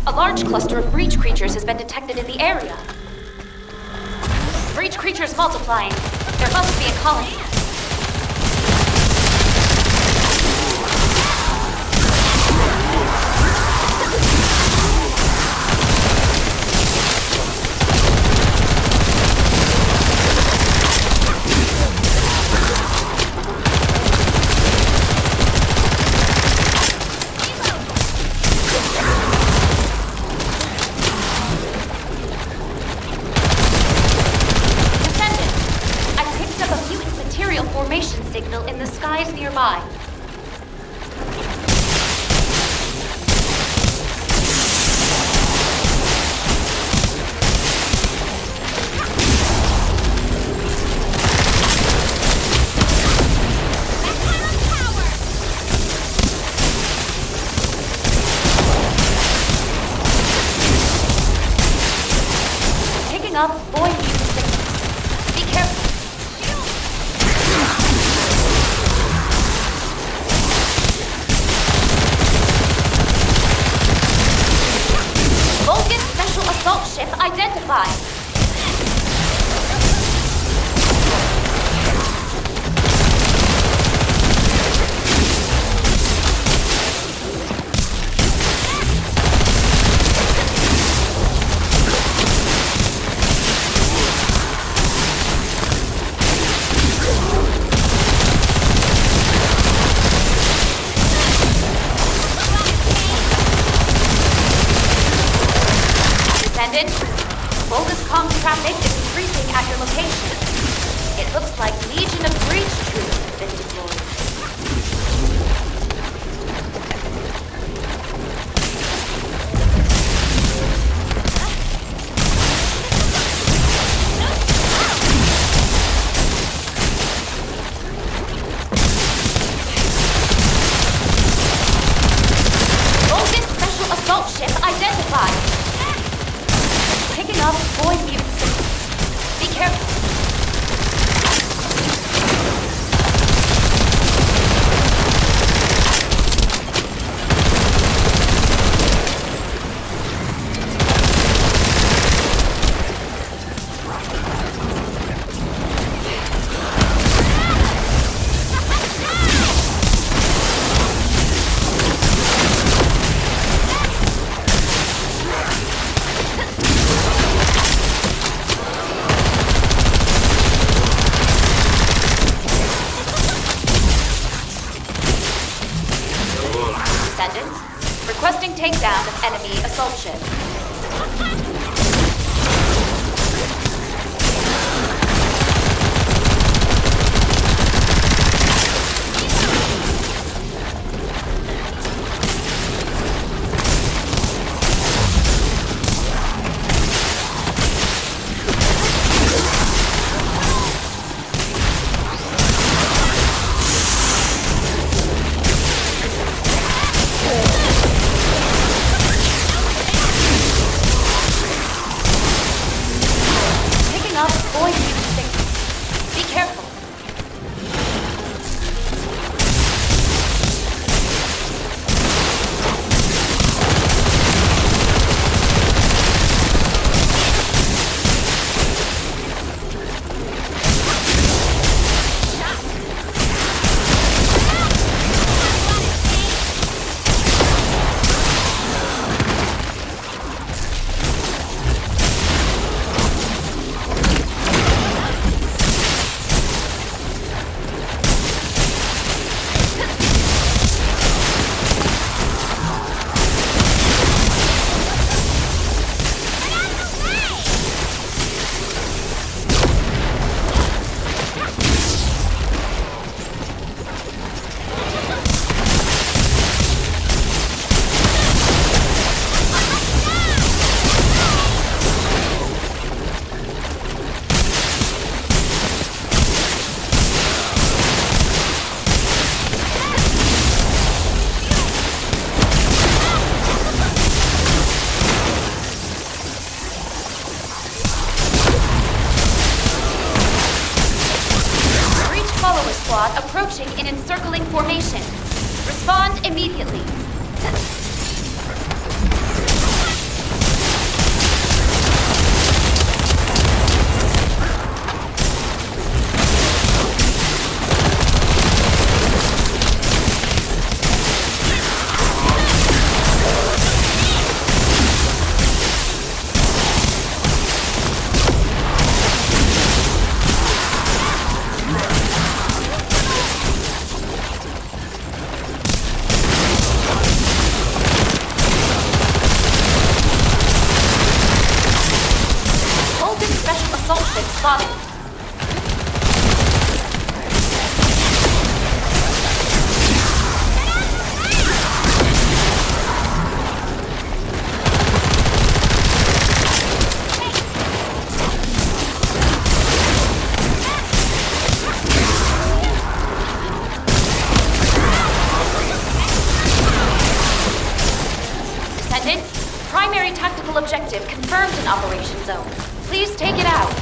A large cluster of breach creatures has been detected in the area. Breach creatures multiplying. There must be a colony. Formation signal in the skies nearby. Picking up void mutant signal. Be careful. Assault ship identified. Descendant, bogus comm traffic is increasing at your location. It looks like Legion of Breach troops have been deployed. Bogus special assault ship identified. Picking up void mutant signals. Be careful. Descendant, requesting takedown of enemy assault ship. squad approaching in encircling formation. Respond immediately. Spotted. Descendant, primary tactical objective confirmed in Operation Zone. Please take it out.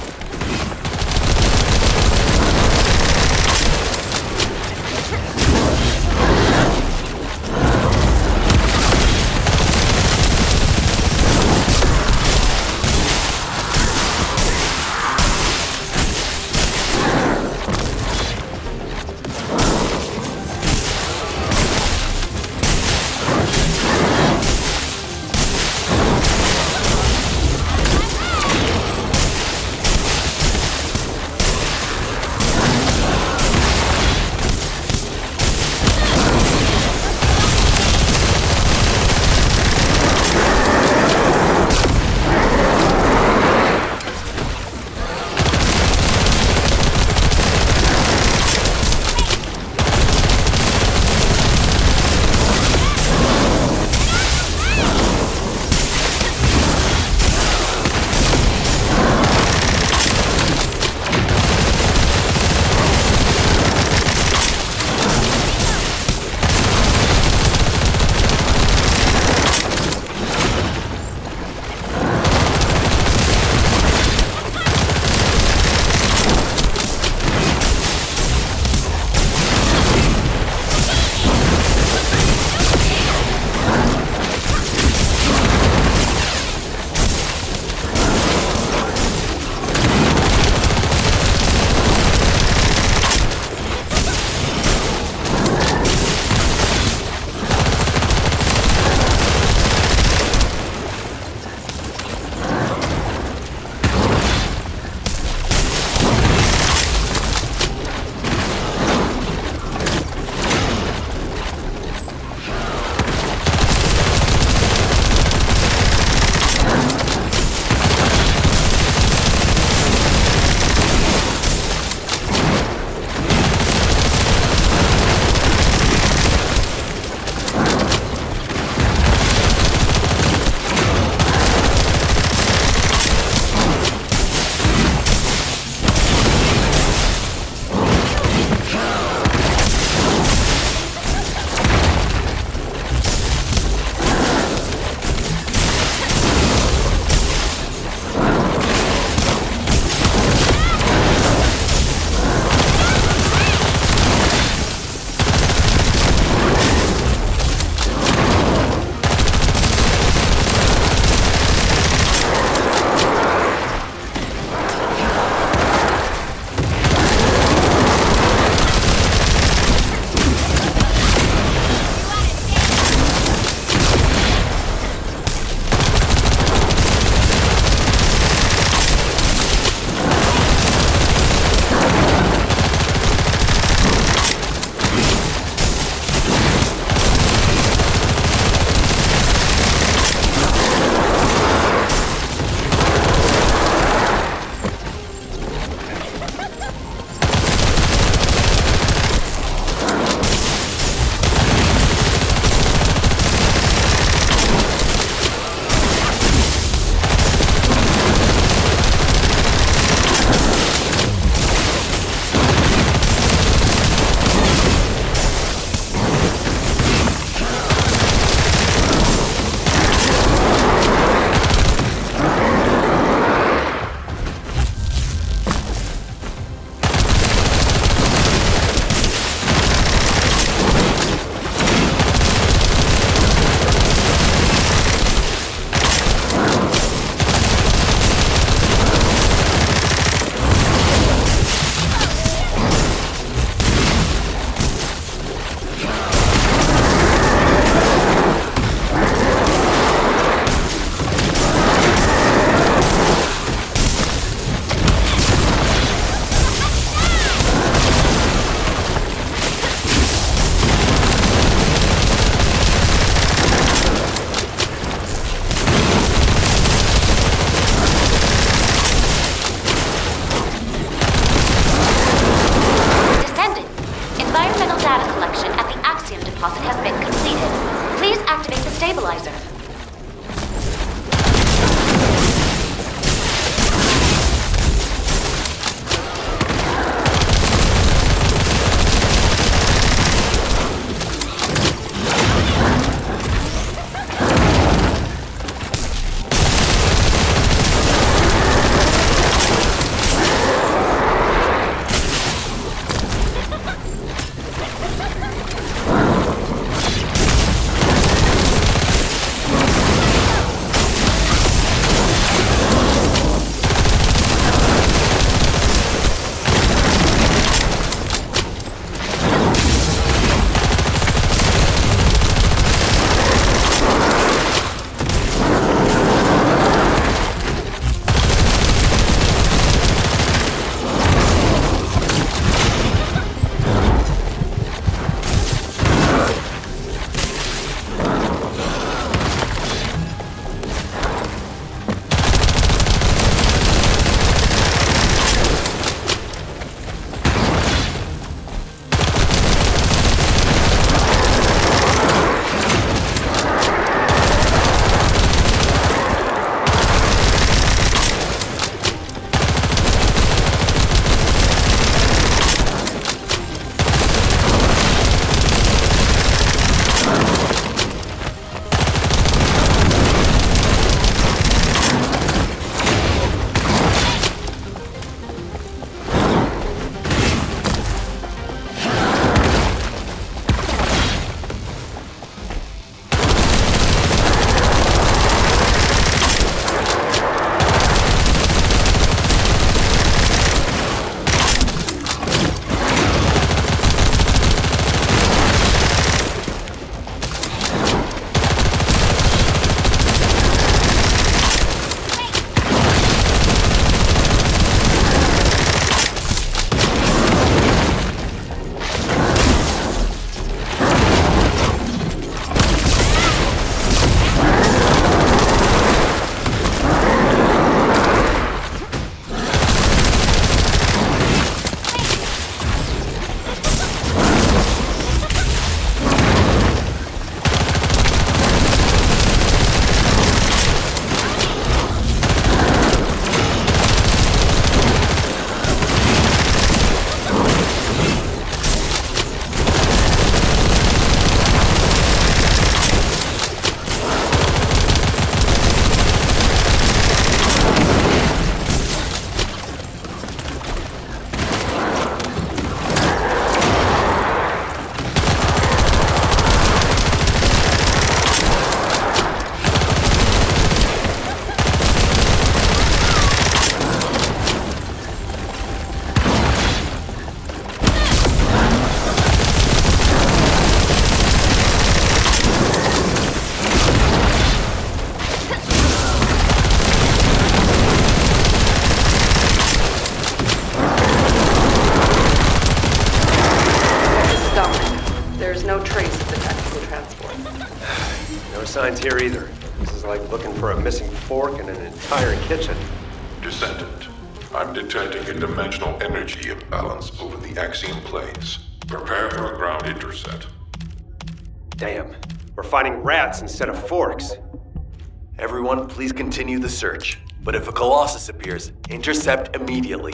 signs here either. This is like looking for a missing fork in an entire kitchen. Descendant, I'm detecting a dimensional energy imbalance over the axiom planes. Prepare for a ground intercept. Damn, we're finding rats instead of forks. Everyone, please continue the search. But if a Colossus appears, intercept immediately.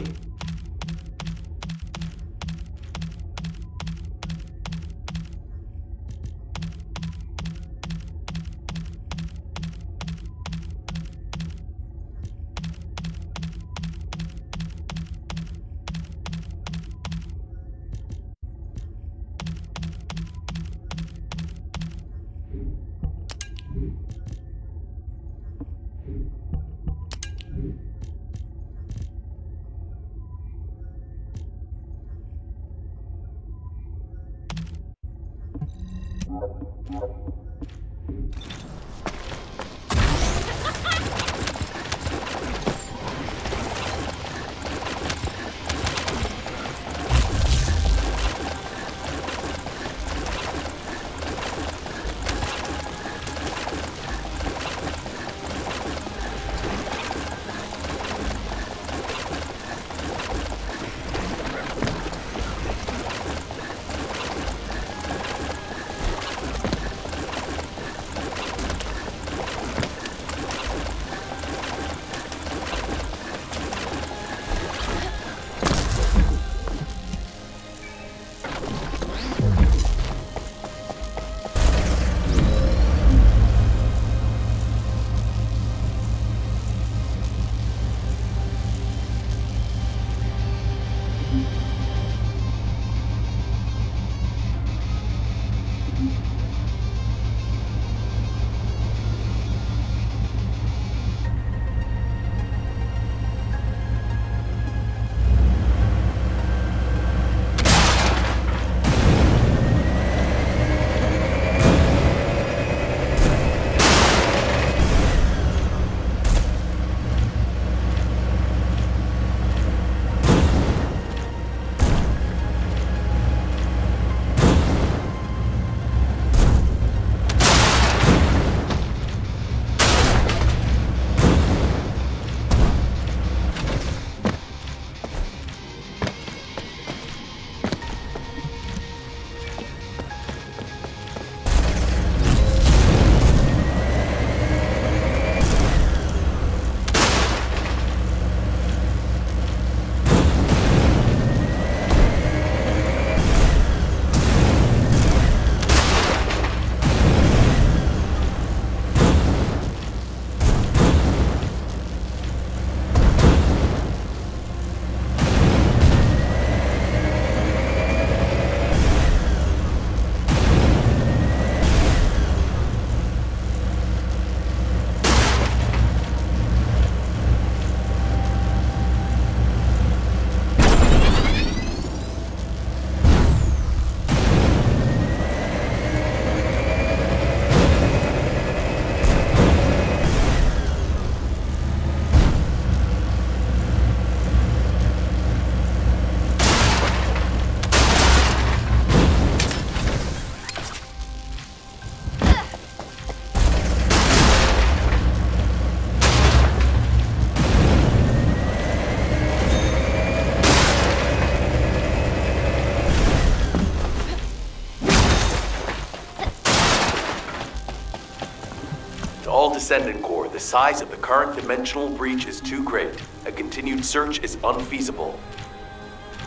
All Descendant Corps, the size of the current dimensional breach is too great. A continued search is unfeasible.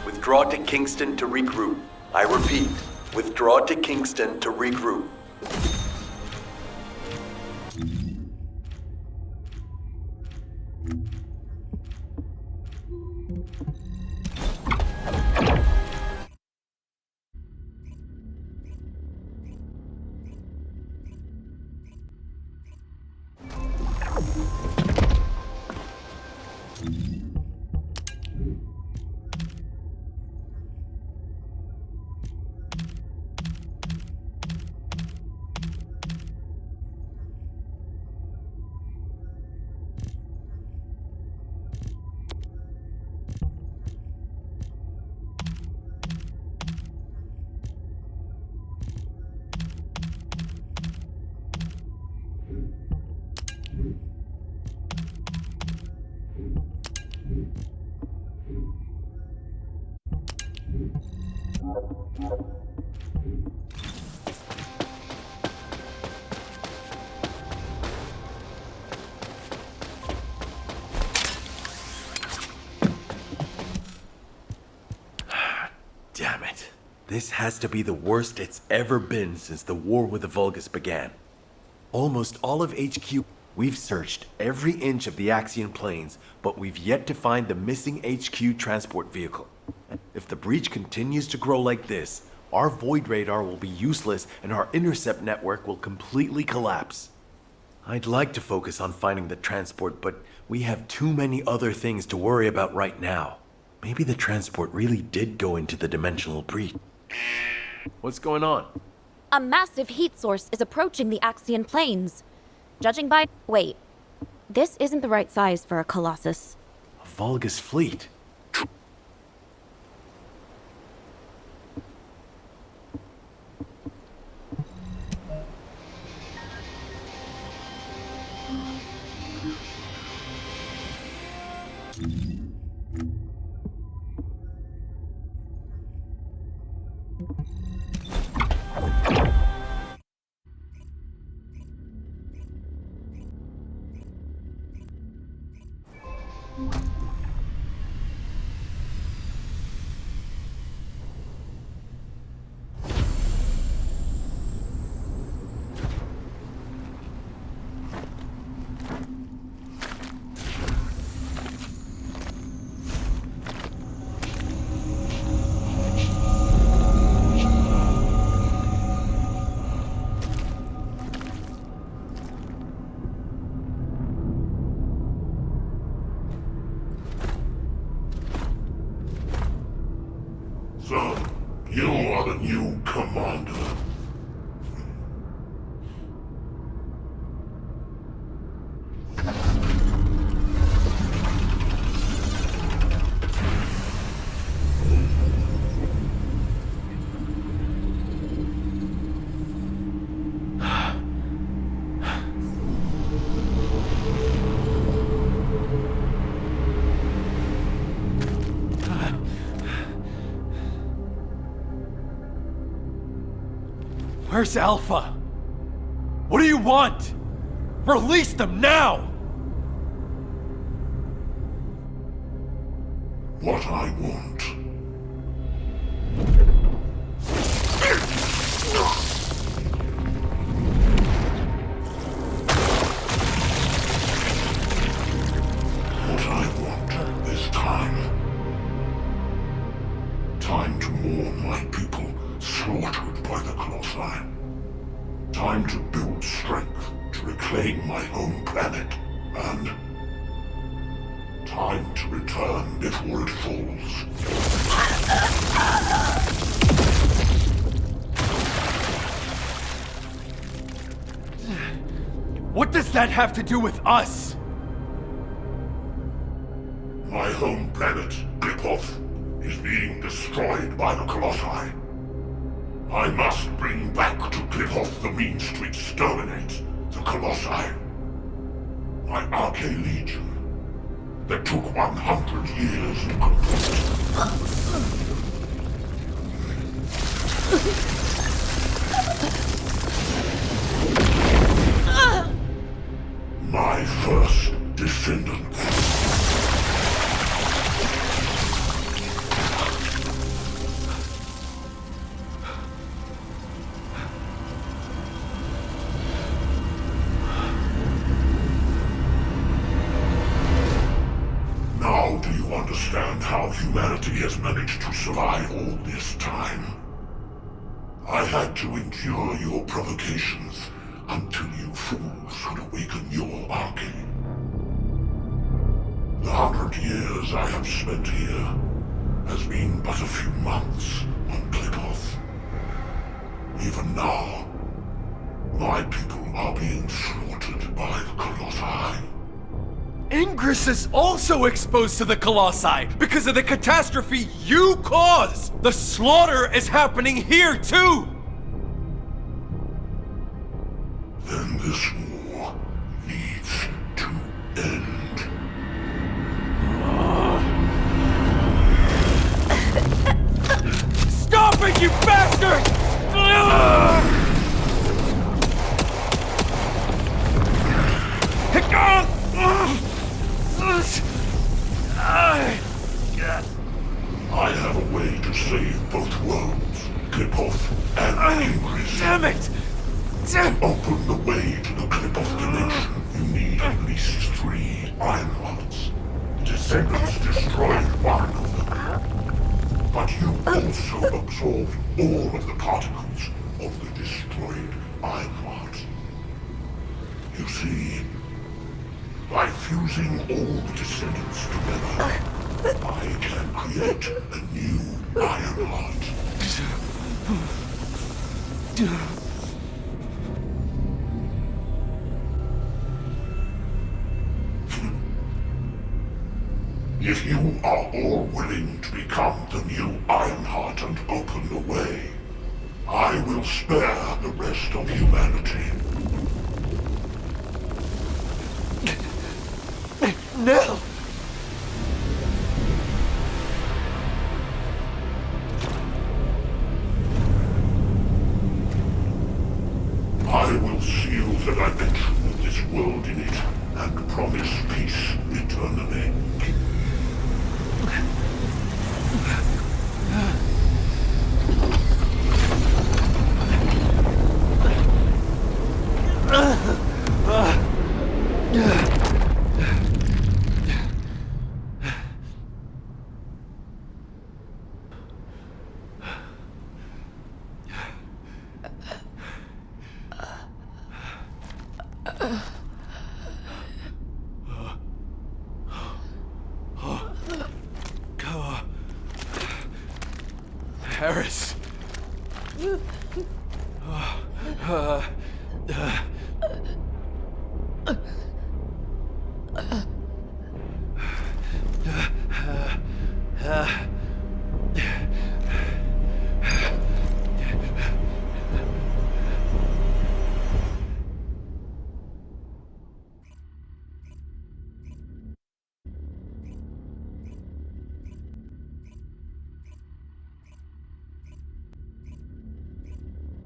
Withdraw to Kingston to regroup. I repeat, withdraw to Kingston to regroup. This has to be the worst it's ever been since the war with the Vulgus began. Almost all of HQ... We've searched every inch of the Axian plains, but we've yet to find the missing HQ transport vehicle. If the breach continues to grow like this, our void radar will be useless and our intercept network will completely collapse. I'd like to focus on finding the transport, but we have too many other things to worry about right now. Maybe the transport really did go into the dimensional breach. What's going on? A massive heat source is approaching the Axian plains. Judging by... Wait. This isn't the right size for a Colossus. A Vulgus fleet. So, you are the new commander. Where's Alpha? What do you want? Release them now! What I want. What I want is time. Time to mourn my people slaughtered by the Colossi. Time to build strength to reclaim my home planet. And time to return before it falls. What does that have to do with us? My home planet, Gripoth, is being destroyed by the Colossi. I must bring back to Gripoth the means to exterminate the Colossi. My Arche Legion, that took 100 years to complete. My first Descendant. Now do you understand how humanity has managed to survive all this time? I had to endure your provocations until you fools could awaken your Arche. The 100 years I have spent here has been but a few months on Gripoth. Even now, my people are being slaughtered by the Colossi. Ingress is also exposed to the Colossi because of the catastrophe you caused! The slaughter is happening here too! Then this war needs to end. Stop it, you bastard! I have a way to save both worlds. Clipoth and increase. Damn it! Open the way to the Clipoth dimension. You need at least 3 iron hearts. Descendants destroyed one of them. But you also absorbed all of the particles of the destroyed iron heart. You see, by fusing all the descendants together, I can create a new iron heart. If you are all willing to become the new Ironheart and open the way, I will spare the rest of humanity. No! I will seal the dimension with this world in it and promise peace eternally. Harris.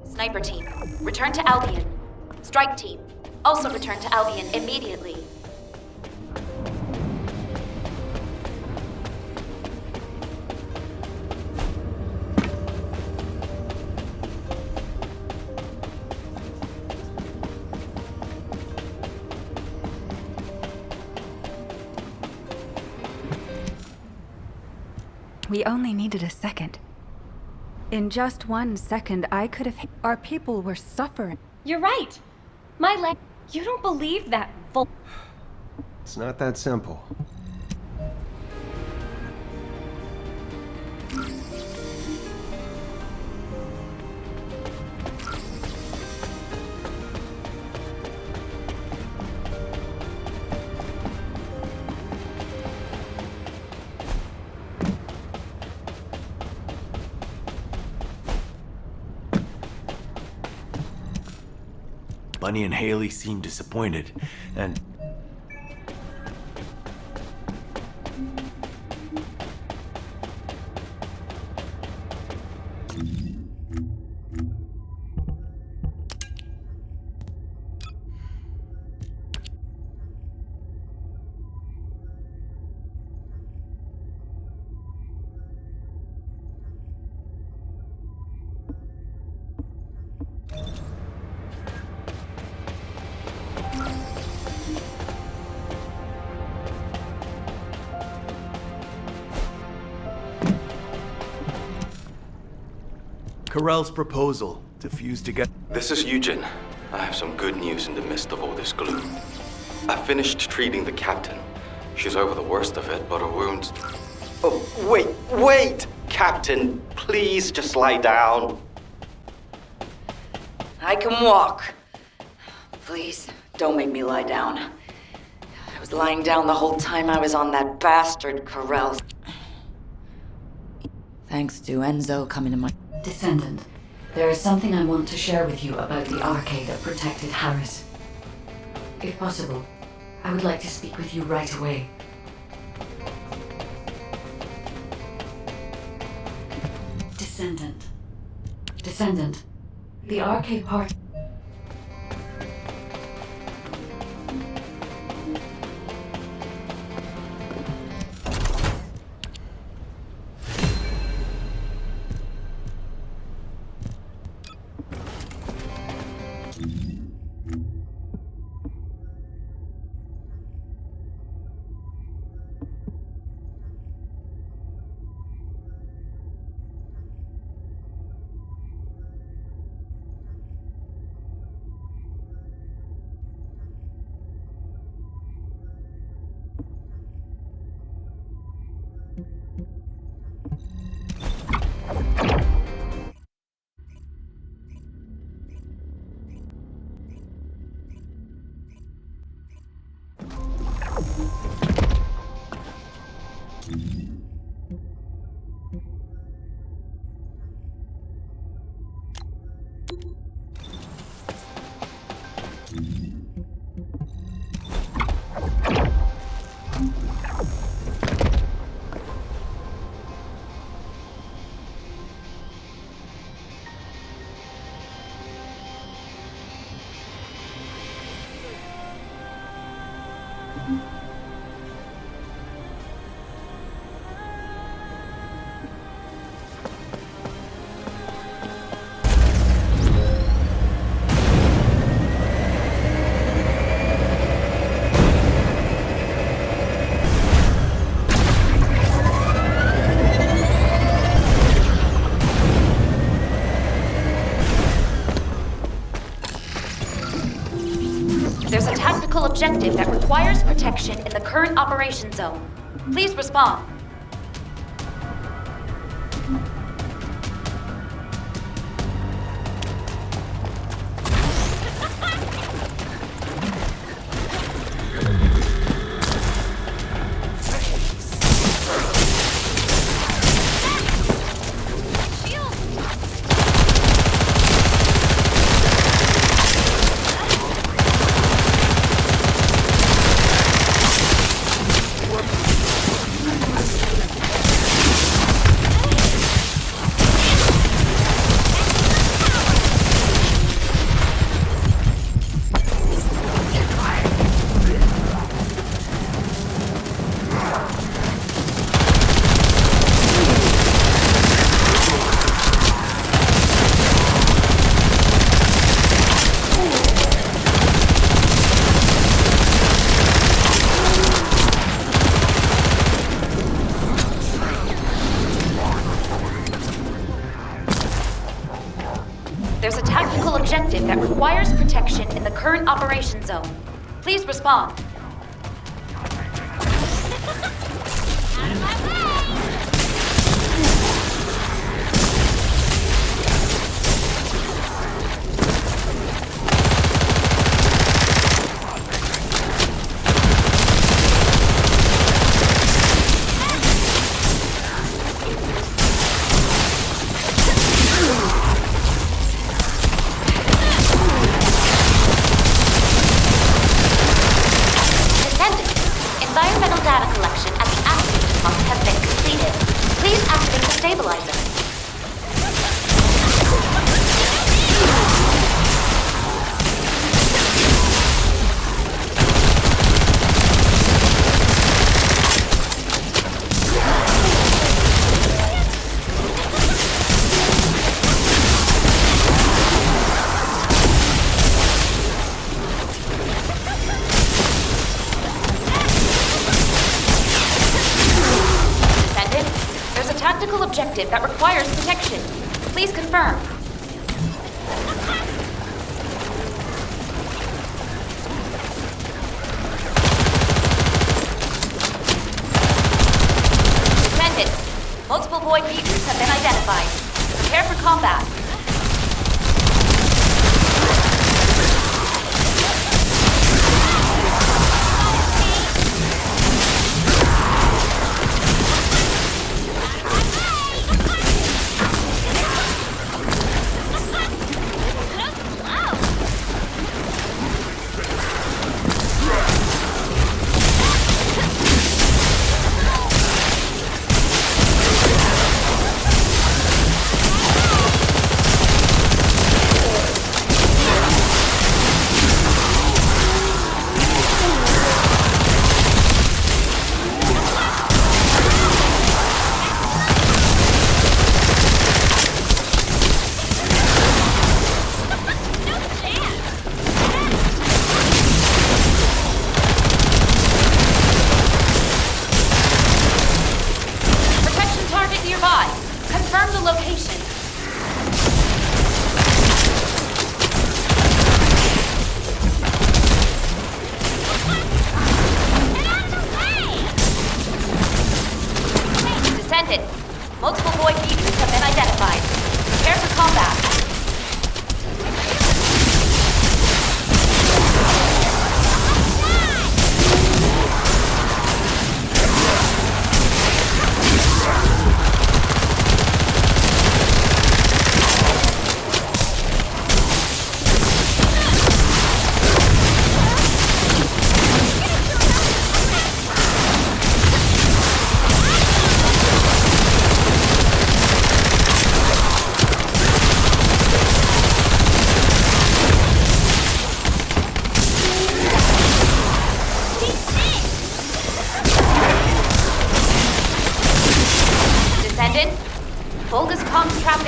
Sniper team, return to Albion. Strike team, also return to Albion immediately. We only needed a second. In just 1 second, I could have... Our people were suffering. You're right. My leg. You don't believe that bull. It's not that simple. Bunny and Haley seemed disappointed, and... Corell's proposal to fuse together... This is Eugen. I have some good news in the midst of all this gloom. I finished treating the captain. She's over the worst of it, but her wounds... Oh, wait! Captain, please just lie down. I can walk. Please, don't make me lie down. I was lying down the whole time I was on that bastard Corell. Thanks to Enzo coming to my... Descendant, there is something I want to share with you about the arcade that protected Harris. If possible, I would like to speak with you right away. Descendant, the arcade part... There's a tactical objective that requires protection in the current operation zone. Please respond. There's a tactical objective that requires protection in the current operation zone. Please respond. Environmental data collection at the active pump has been completed. Please activate the stabilizer. Tactical objective that requires protection. Please confirm. Descendant, multiple void mutants have been identified. Prepare for combat.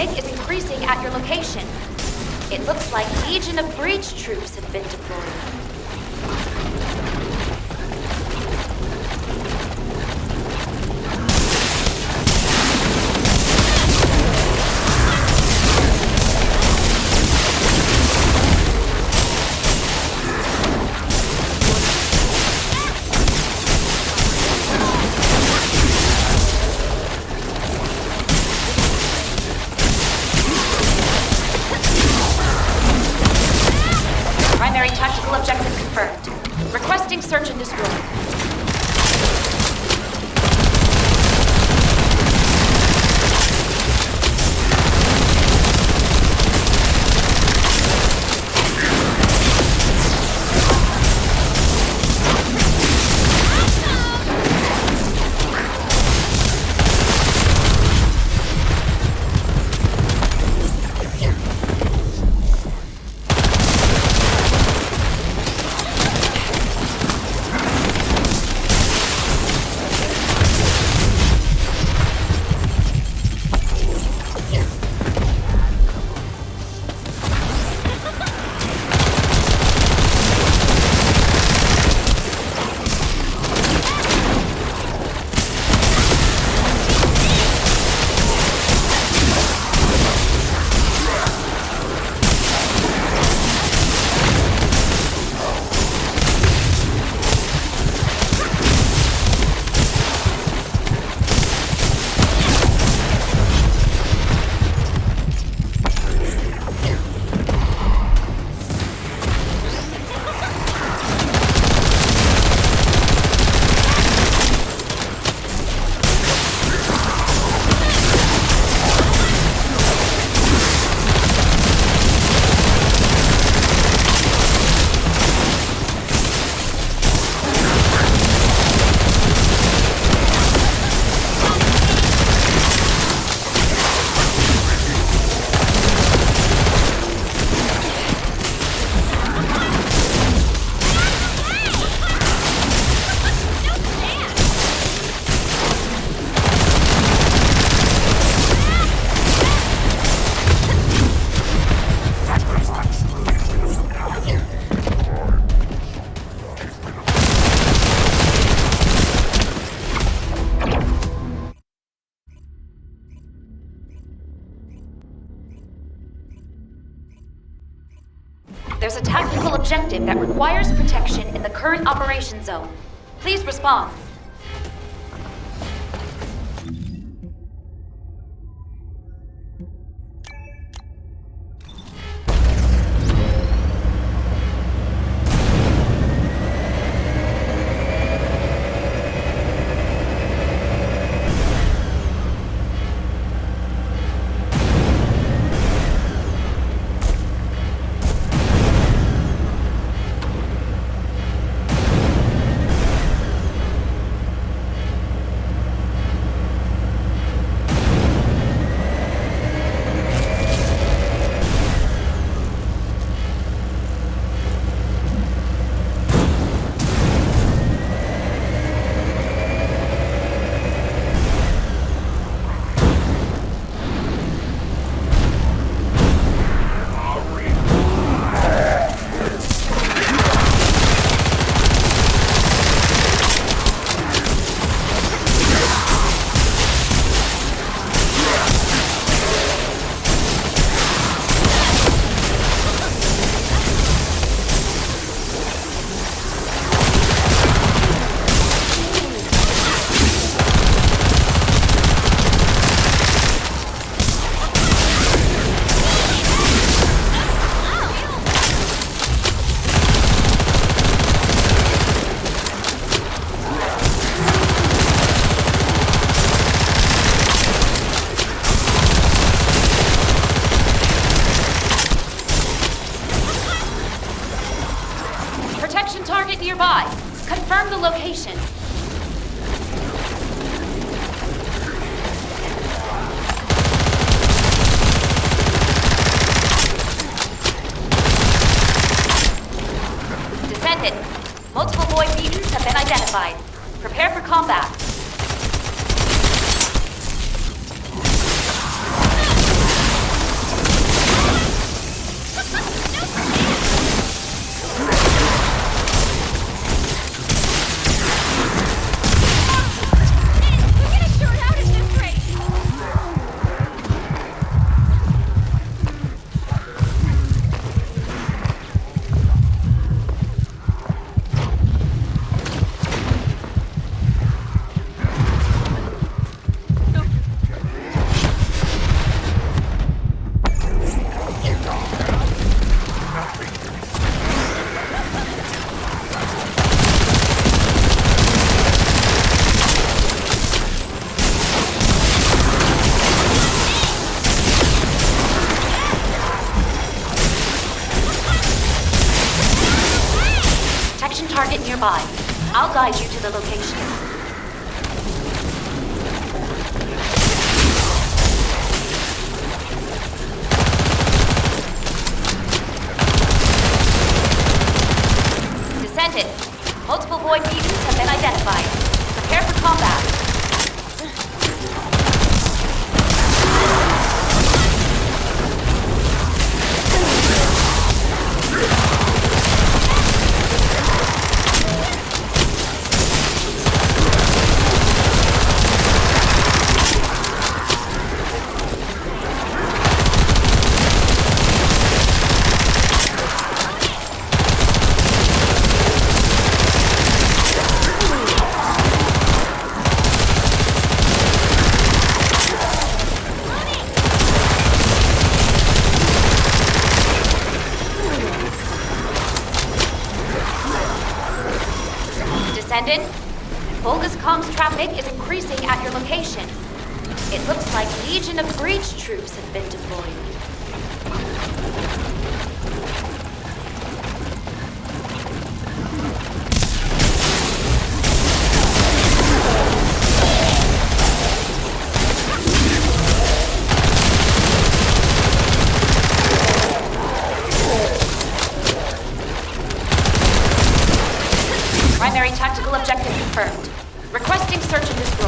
traffic is increasing at your location. It looks like Legion of Breach troops have been deployed. Primary tactical objective confirmed. Requesting search and destroy. There's a tactical objective that requires protection in the current operation zone. Please respond. Target nearby. Confirm the location. Descendant. Multiple void beacons have been identified. Prepare for combat. nearby. I'll guide you to the location. Descendant. Multiple void mutants have been identified. Prepare for combat. Descendant, Volga's comms traffic is increasing at your location. It looks like Legion of Breach troops have been deployed. Primary tactical objective confirmed. Requesting search and destroy.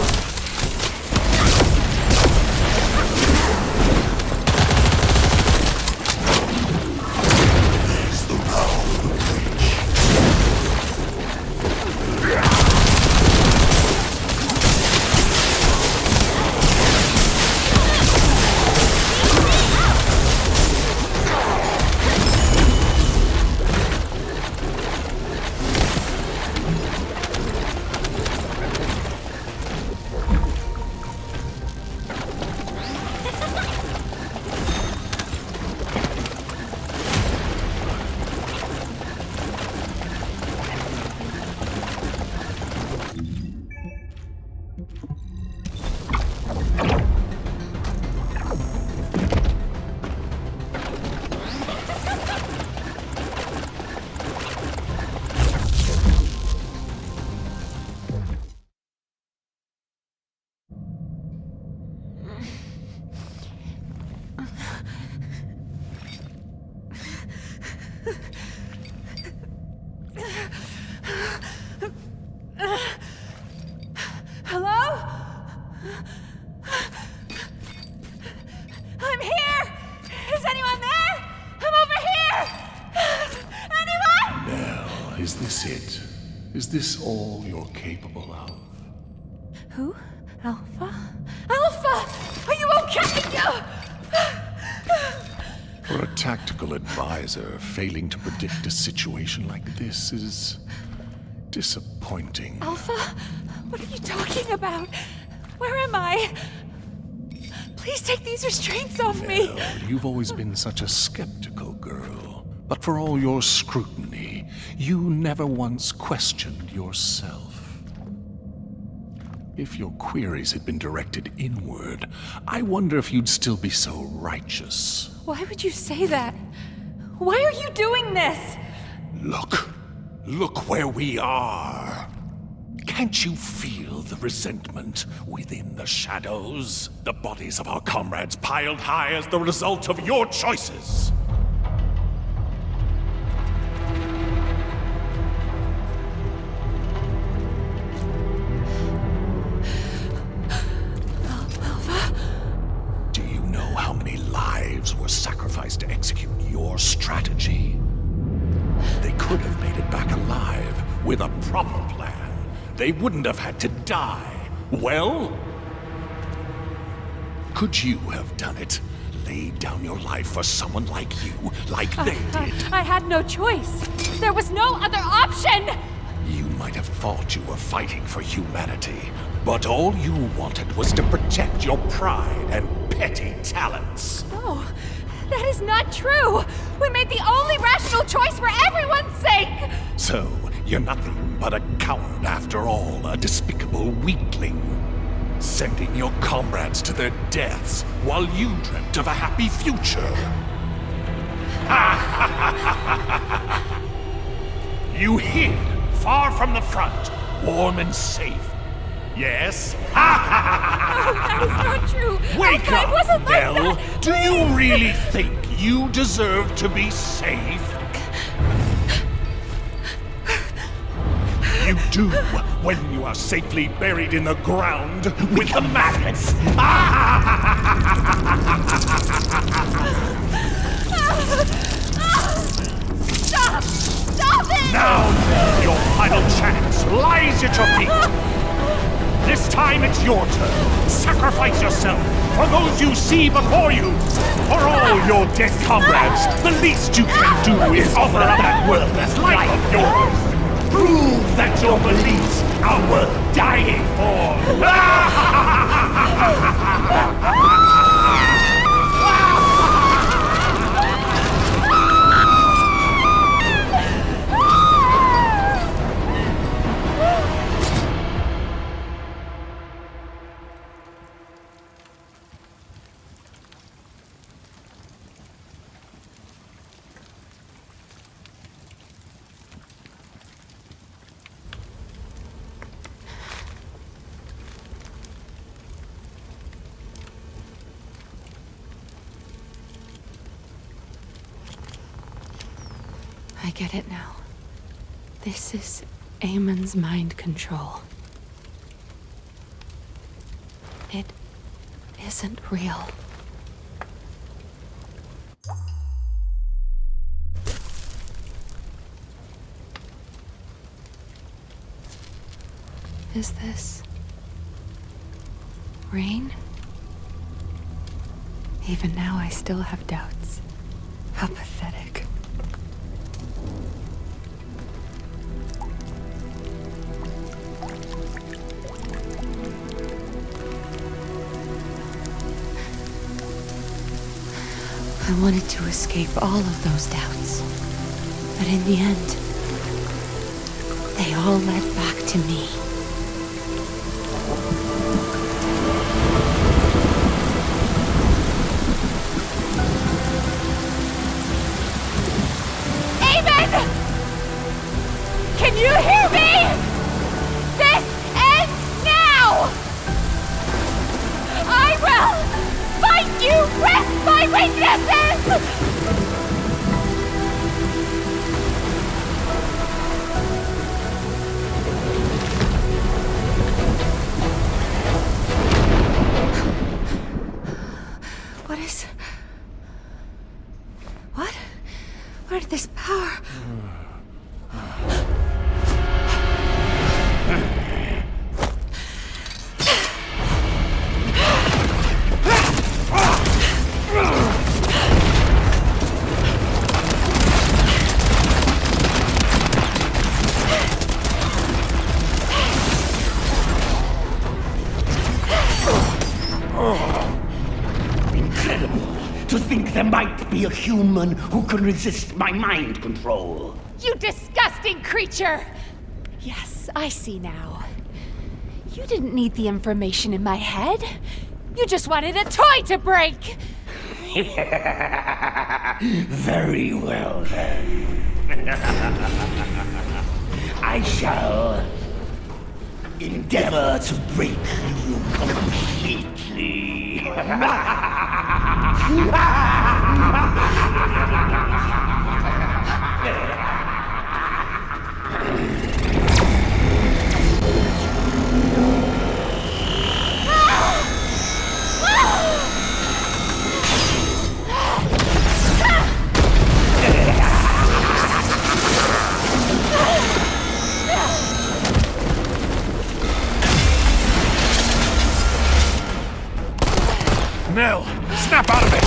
Hello? I'm here! Is anyone there? I'm over here! Anyone? Now, is this it? Is this all you're capable of? Who? Alpha? Alpha! Are you okay? For a tactical advisor, failing to predict a situation like this is disappointing. Alpha? What are you talking about? Where am I? Please take these restraints off me. Well, you've always been such a skeptical girl. But for all your scrutiny, you never once questioned yourself. If your queries had been directed inward, I wonder if you'd still be so righteous. Why would you say that? Why are you doing this? Look where we are. Can't you feel the resentment within the shadows? The bodies of our comrades piled high as the result of your choices. Do you know how many lives were sacrificed to execute your strategy? They could have made it back alive with a proper plan. They wouldn't have had to die. Well, could you have done it? Laid down your life for someone like you, like they did? I had no choice. There was no other option! You might have thought you were fighting for humanity, but all you wanted was to protect your pride and petty talents. No, that is not true! We made the only rational choice for everyone's sake! So, you're nothing but a coward after all, a despicable weakling. Sending your comrades to their deaths while you dreamt of a happy future. You hid far from the front, warm and safe. Yes? That is not true. Wake Alpha, it up, wasn't like Belle! that. Do you really think you deserve to be safe? You do when you are safely buried in the ground with the maggots! Stop! Stop it! Now, your final chance lies at your feet. This time it's your turn. Sacrifice yourself for those you see before you. For all your dead comrades, the least you can do is offer up that worthless life of yours. Prove that your beliefs are worth dying for. I get it now. This is Amon's mind control. It isn't real. Is this rain? Even now I still have doubts. How pathetic. I wanted to escape all of those doubts. But in the end, they all led back to me. Amon! Can you hear me? This ends now! I will fight you with my weaknesses! Where did this power... To think there might be a human who can resist my mind control. You disgusting creature! Yes, I see now. You didn't need the information in my head. You just wanted a toy to break! Very well, then. I shall endeavor to break you completely. Nell, snap out of it!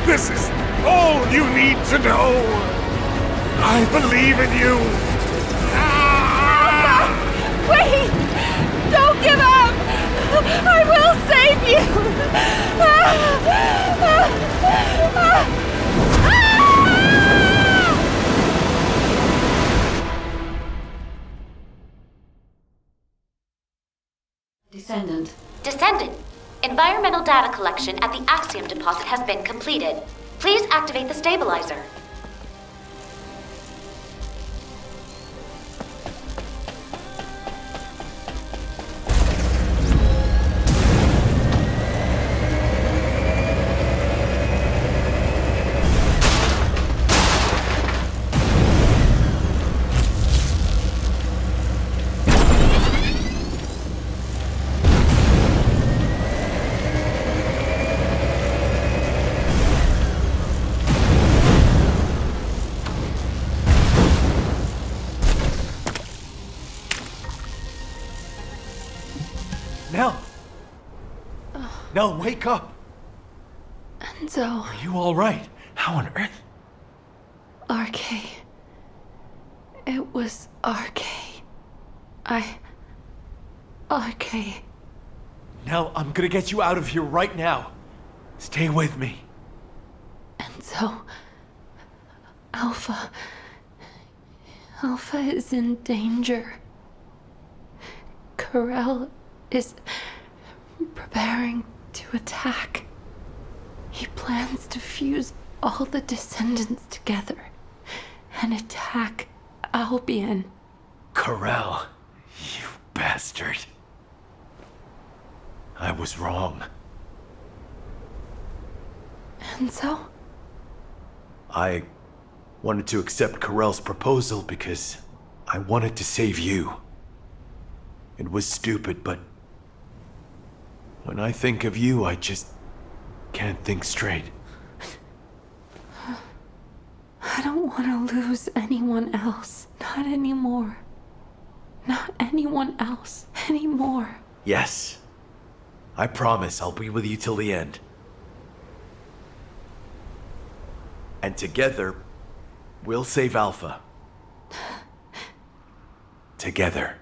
This is all you need to know. I believe in you. Wait! Don't give up! I will save you! Descendant. Descendant, environmental data collection at the Axiom deposit has been completed. Please activate the stabilizer. Nell! Nell, wake up! Enzo. Are you alright? How on earth? RK. It was RK. RK. Nell, I'm gonna get you out of here right now. Stay with me. Enzo. Alpha. Alpha is in danger. Corel is preparing to attack. He plans to fuse all the Descendants together and attack Albion. Corel, you bastard. I was wrong. Enzo? I wanted to accept Corel's proposal because I wanted to save you. It was stupid, but when I think of you, I just can't think straight. I don't want to lose anyone else. Not anymore. Not anyone else anymore. Yes. I promise I'll be with you till the end. And together, we'll save Alpha. Together.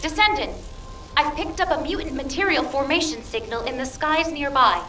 Descendant, I've picked up a mutant material formation signal in the skies nearby.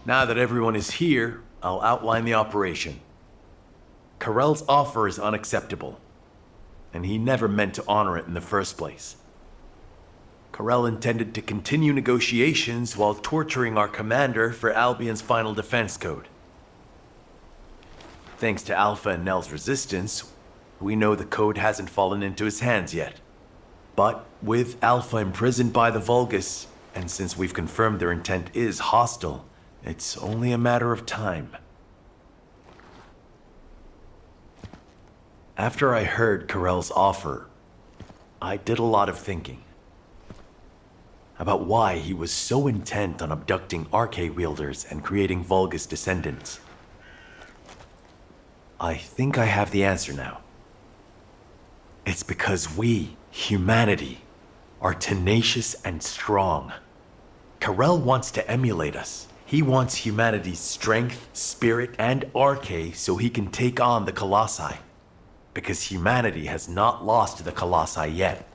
Now that everyone is here, I'll outline the operation. Corel's offer is unacceptable, and he never meant to honor it in the first place. Corel intended to continue negotiations while torturing our commander for Albion's final defense code. Thanks to Alpha and Nell's resistance, we know the code hasn't fallen into his hands yet. But with Alpha imprisoned by the Vulgus, and since we've confirmed their intent is hostile, it's only a matter of time. After I heard Corel's offer, I did a lot of thinking about why he was so intent on abducting RK wielders and creating Vulgus descendants. I think I have the answer now. It's because we, humanity, are tenacious and strong. Corel wants to emulate us. He wants humanity's strength, spirit, and RK so he can take on the Colossi. Because humanity has not lost to the Colossi yet.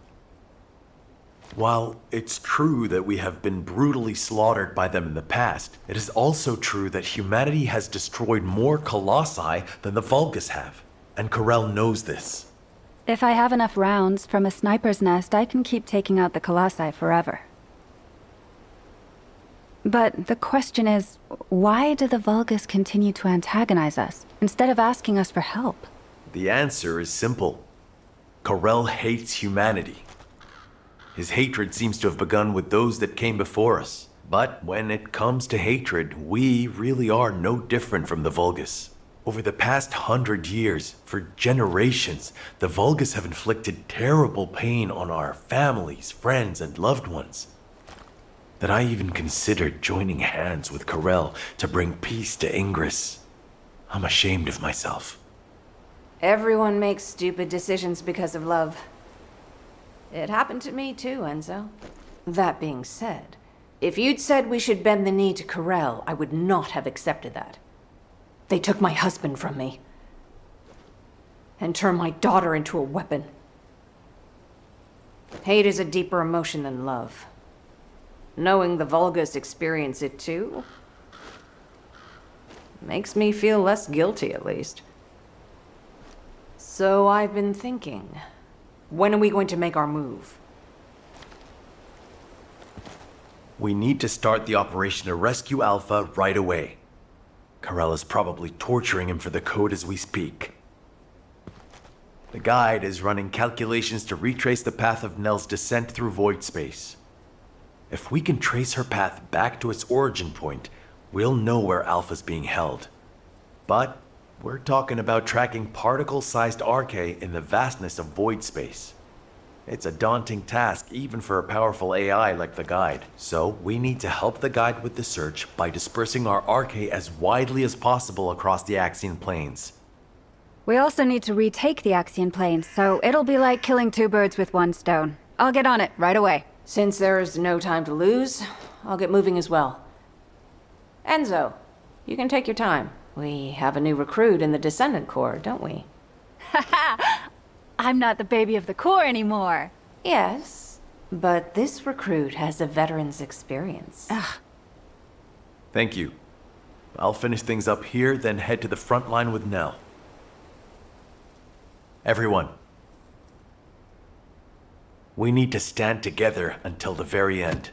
While it's true that we have been brutally slaughtered by them in the past, it is also true that humanity has destroyed more Colossi than the Vulgus have. And Corel knows this. If I have enough rounds from a sniper's nest, I can keep taking out the Colossi forever. But the question is, why do the Vulgus continue to antagonize us, instead of asking us for help? The answer is simple. Corell hates humanity. His hatred seems to have begun with those that came before us. But when it comes to hatred, we really are no different from the Vulgus. Over the past 100 years, for generations, the Vulgus have inflicted terrible pain on our families, friends, and loved ones. That I even considered joining hands with Corell to bring peace to Ingress. I'm ashamed of myself. Everyone makes stupid decisions because of love. It happened to me too, Enzo. That being said, if you'd said we should bend the knee to Corell, I would not have accepted that. They took my husband from me. And turned my daughter into a weapon. Hate is a deeper emotion than love. Knowing the Vulgus experience it too makes me feel less guilty, at least. So I've been thinking, when are we going to make our move? We need to start the operation to rescue Alpha right away. Corell is probably torturing him for the code as we speak. The guide is running calculations to retrace the path of Nell's descent through void space. If we can trace her path back to its origin point, we'll know where Alpha's being held. But we're talking about tracking particle-sized Arche in the vastness of void space. It's a daunting task even for a powerful AI like the guide. So we need to help the guide with the search by dispersing our Arche as widely as possible across the Axian planes. We also need to retake the Axian plains, so it'll be like killing two birds with one stone. I'll get on it right away. Since there's no time to lose, I'll get moving as well. Enzo, you can take your time. We have a new recruit in the Descendant Corps, don't we? I'm not the baby of the Corps anymore. Yes, but this recruit has a veteran's experience. Ugh. Thank you. I'll finish things up here, then head to the front line with Nell. Everyone, we need to stand together until the very end.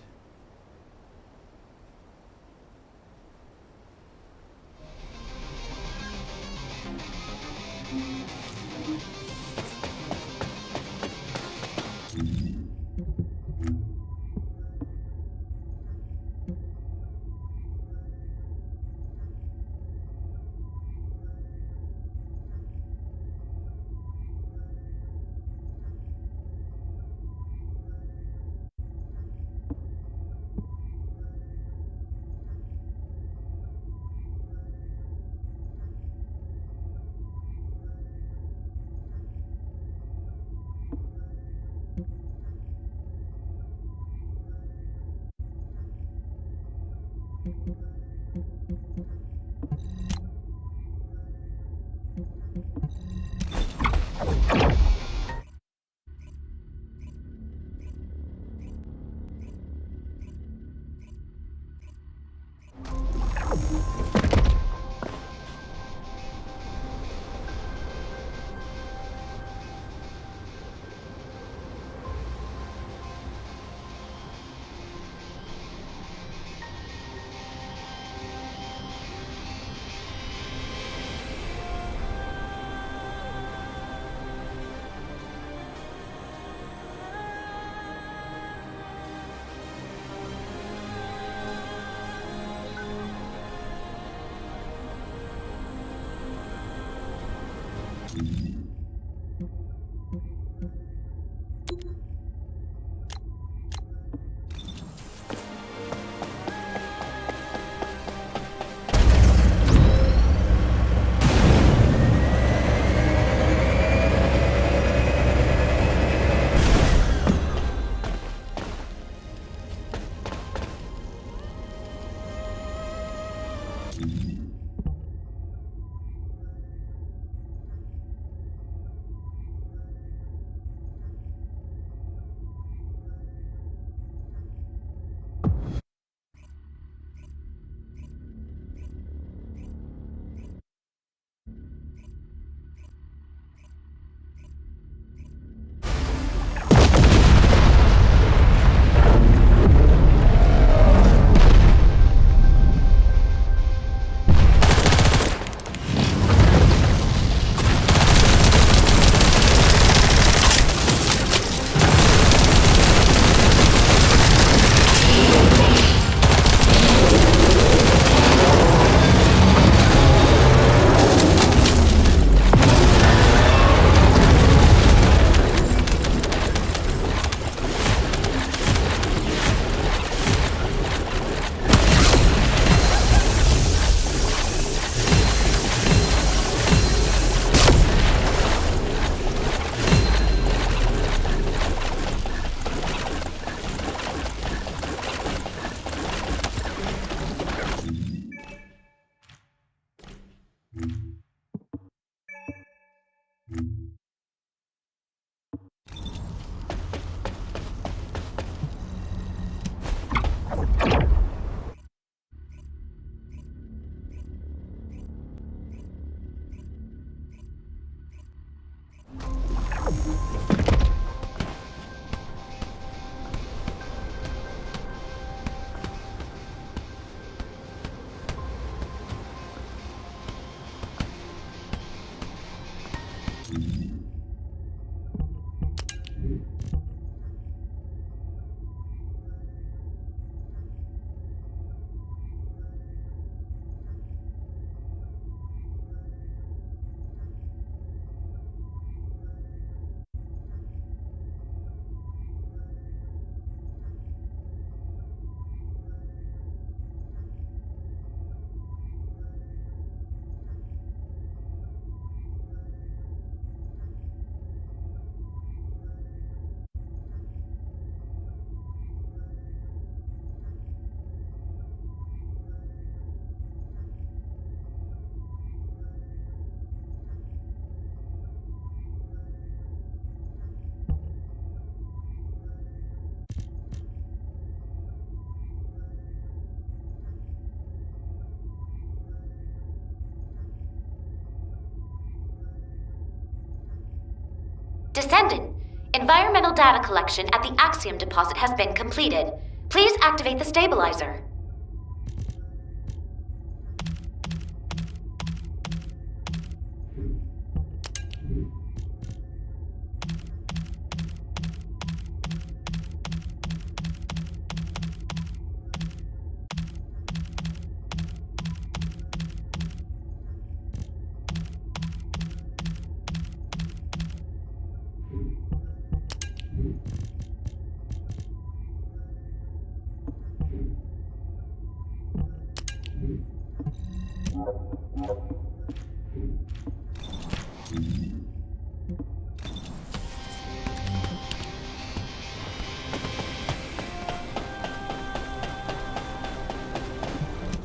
Descendant, environmental data collection at the Axiom deposit has been completed. Please activate the stabilizer.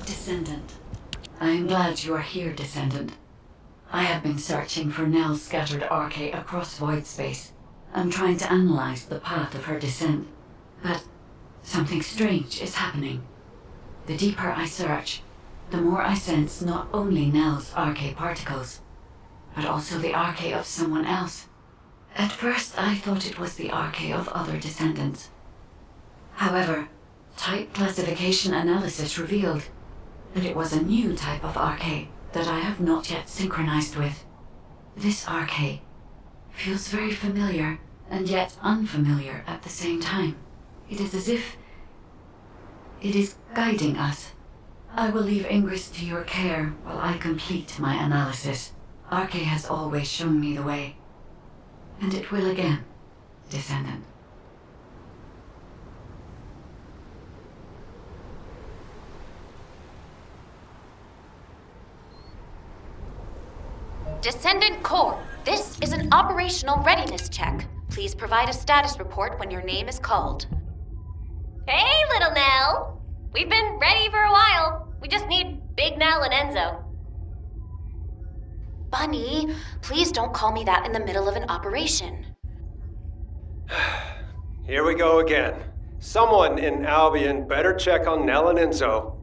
Descendant. I am glad you are here, Descendant. I have been searching for Nell's scattered arche across void space. I'm trying to analyze the path of her descent. But something strange is happening. The deeper I search, the more I sense not only Nell's arche particles, but also the arche of someone else. At first, I thought it was the arche of other descendants. However, type classification analysis revealed that it was a new type of arche that I have not yet synchronized with. This arche feels very familiar and yet unfamiliar at the same time. It is as if it is guiding us. I will leave Ingress to your care while I complete my analysis. Arche has always shown me the way, and it will again, Descendant. Descendant Core, this is an operational readiness check. Please provide a status report when your name is called. Hey, little Nell! We've been ready for a while. We just need Big Nell and Enzo. Bunny, please don't call me that in the middle of an operation. Here we go again. Someone in Albion better check on Nell and Enzo.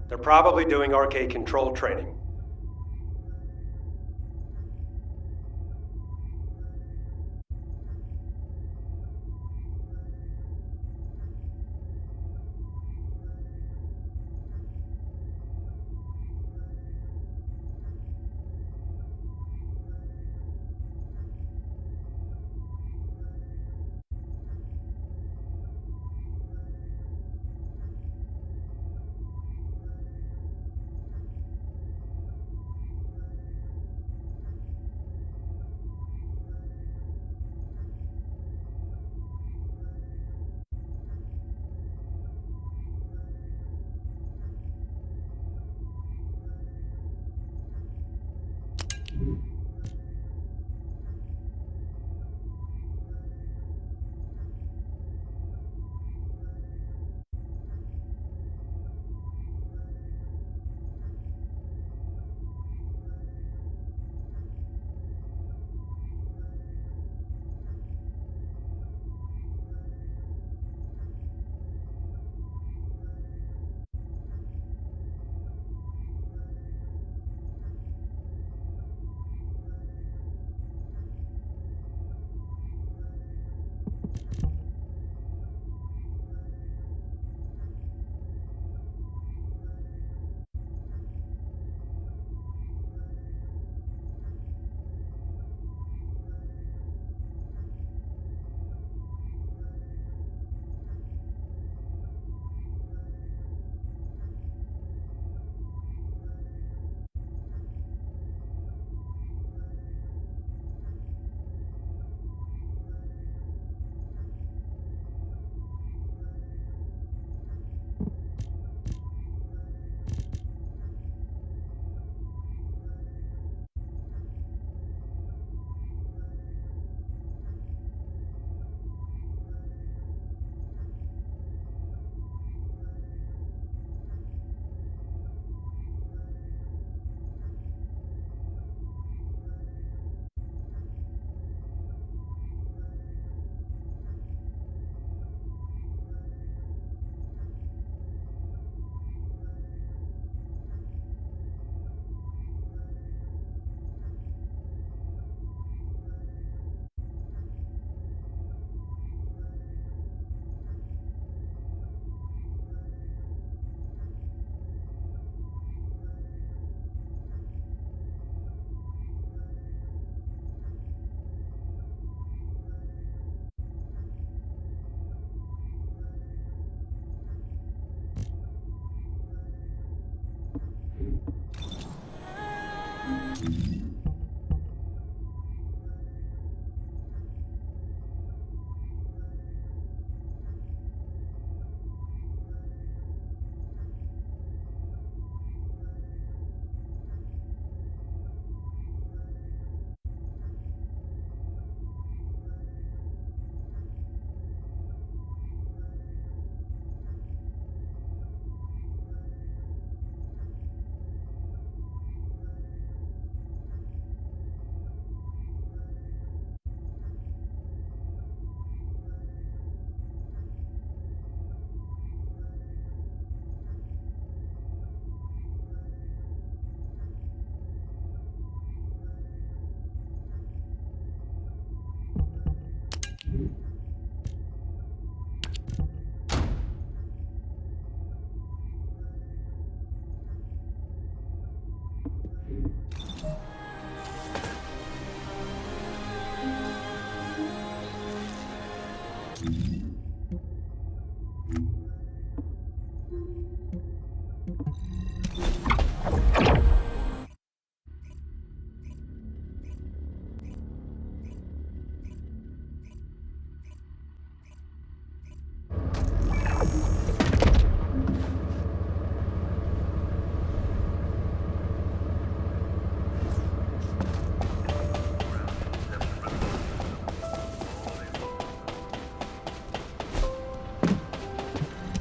They're probably doing arcade control training.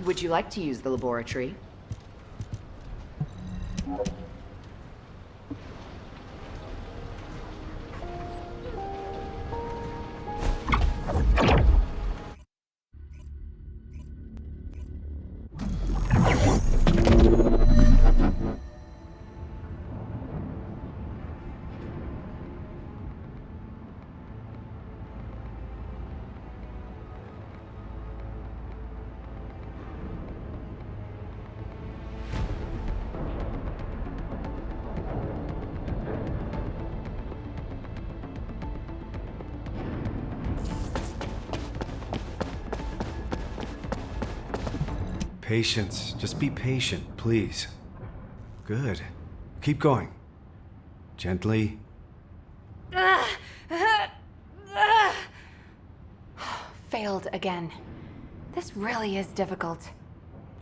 Would you like to use the laboratory? Patience. Just be patient, please. Good. Keep going. Gently. Failed again. This really is difficult.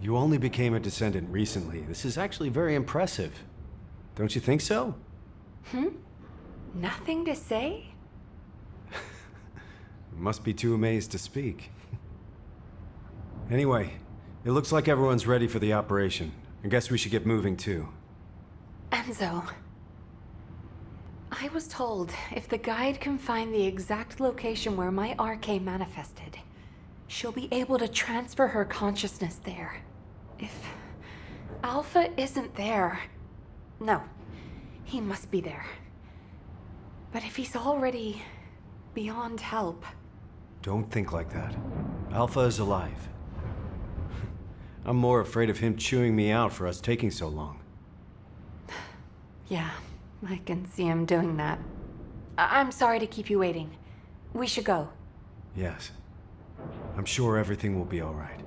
You only became a Descendant recently. This is actually very impressive. Don't you think so? Nothing to say? Must be too amazed to speak. Anyway, it looks like everyone's ready for the operation. I guess we should get moving too. Enzo. I was told if the guide can find the exact location where my RK manifested, she'll be able to transfer her consciousness there. If Alpha isn't there... No, he must be there. But if he's already beyond help... Don't think like that. Alpha is alive. I'm more afraid of him chewing me out for us taking so long. Yeah, I can see him doing that. I'm sorry to keep you waiting. We should go. Yes. I'm sure everything will be all right.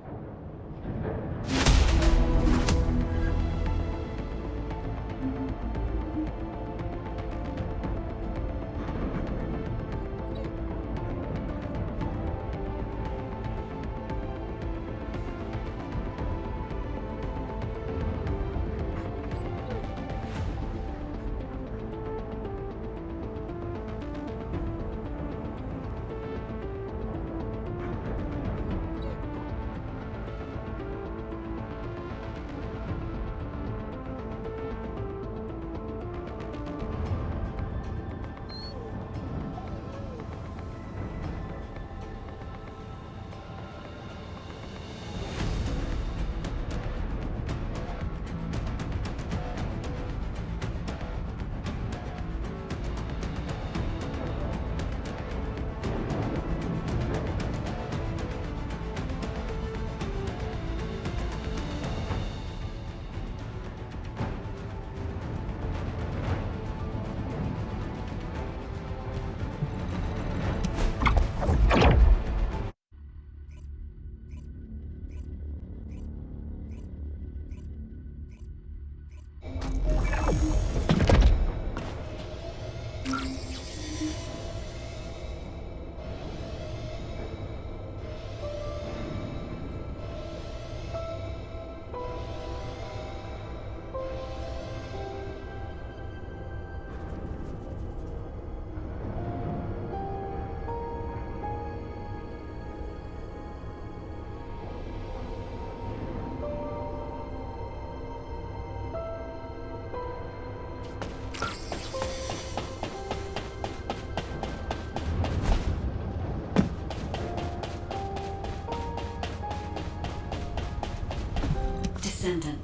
Descendant.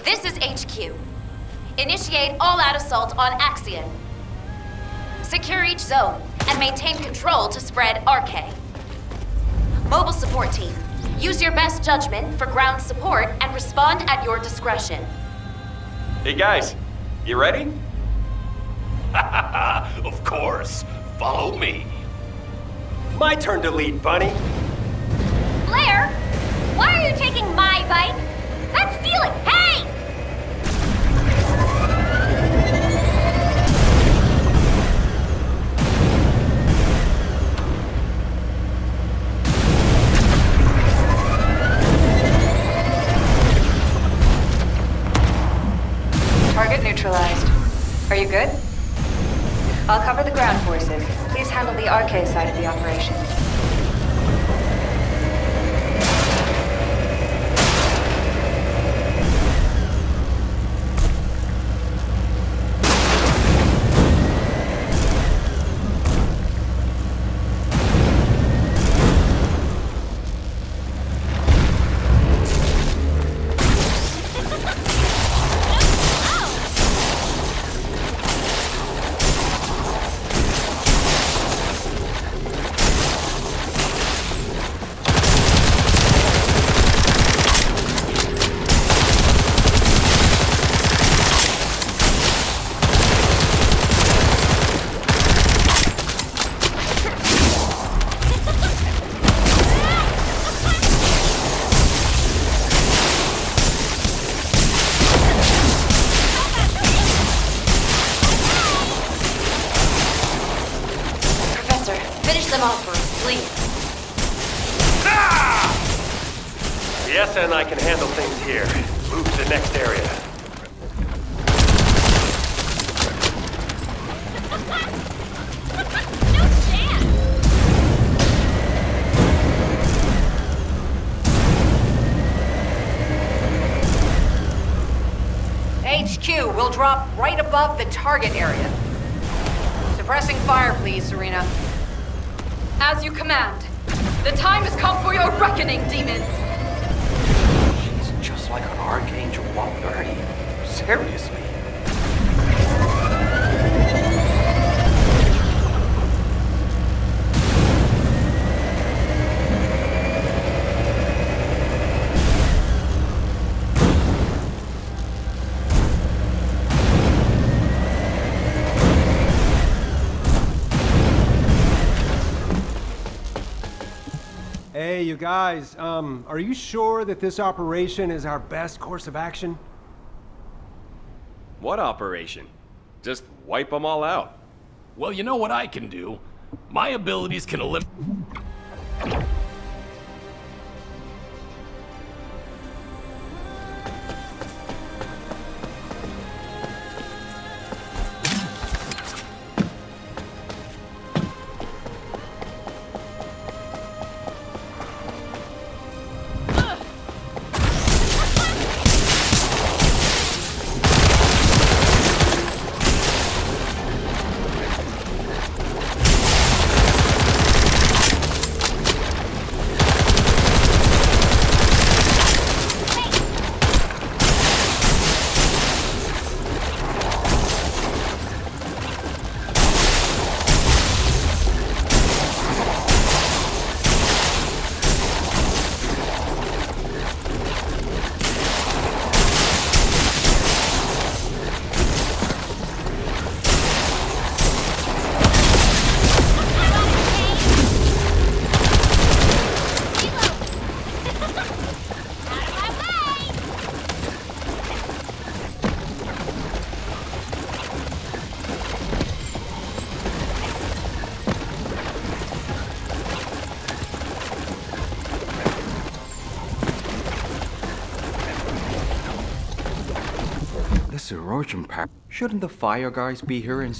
This is HQ. Initiate all-out assault on Axion. Secure each zone and maintain control to spread RK. Mobile support team, use your best judgment for ground support and respond at your discretion. Hey guys, you ready? Of course. Follow me. My turn to lead, Bunny. Blair, why are you taking my bike? That's stealing! Hey! Target neutralized. Are you good? I'll cover the ground forces. Please handle the RK side of the operation. Finish them off for us, please. Yes, and I can handle things here. Move to the next area. HQ will drop right above the target area. Suppressing fire, please, Serena. As you command. The time has come for your reckoning, demons! She's just like an Archangel 130. Seriously. Hey, you guys, are you sure that this operation is our best course of action? What operation? Just wipe them all out. Well, you know what I can do? My abilities can eliminate... Erosion power. Shouldn't the fire guys be here in...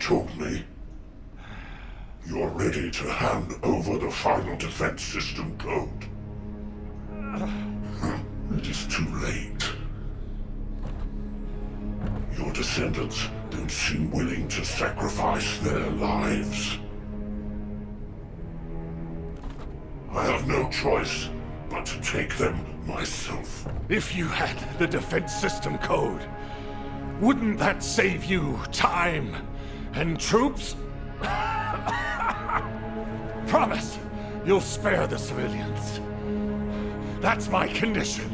told me you're ready to hand over the final defense system code. It is too late. Your descendants don't seem willing to sacrifice their lives. I have no choice but to take them myself. If you had the defense system code, wouldn't that save you time and troops? Promise you'll spare the civilians. That's my condition.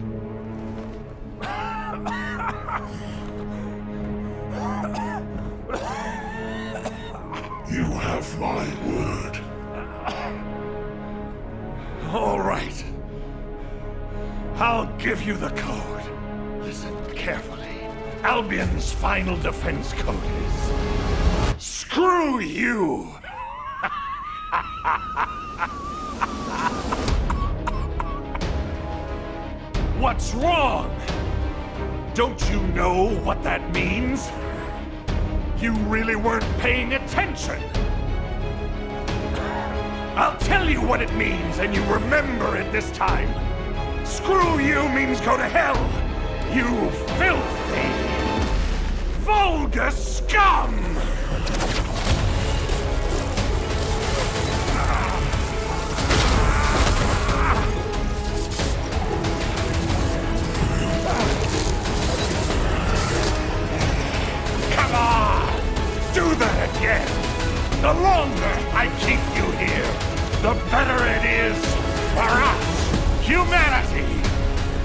You have my word. All right. I'll give you the code. Listen carefully. Albion's final defense code is... Screw you! What's wrong? Don't you know what that means? You really weren't paying attention. I'll tell you what it means, and you remember it this time. Screw you means go to hell. You filthy, vulgar scum! Come on! Do that again! The longer I keep you here, the better it is for us! Humanity!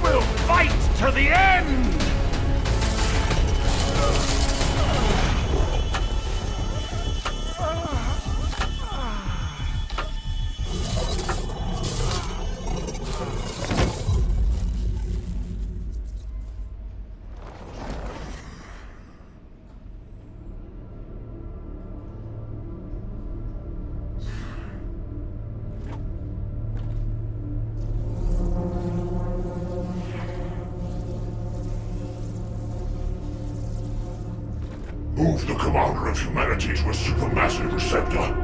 We'll fight to the end! Move the commander of humanity to a supermassive receptor.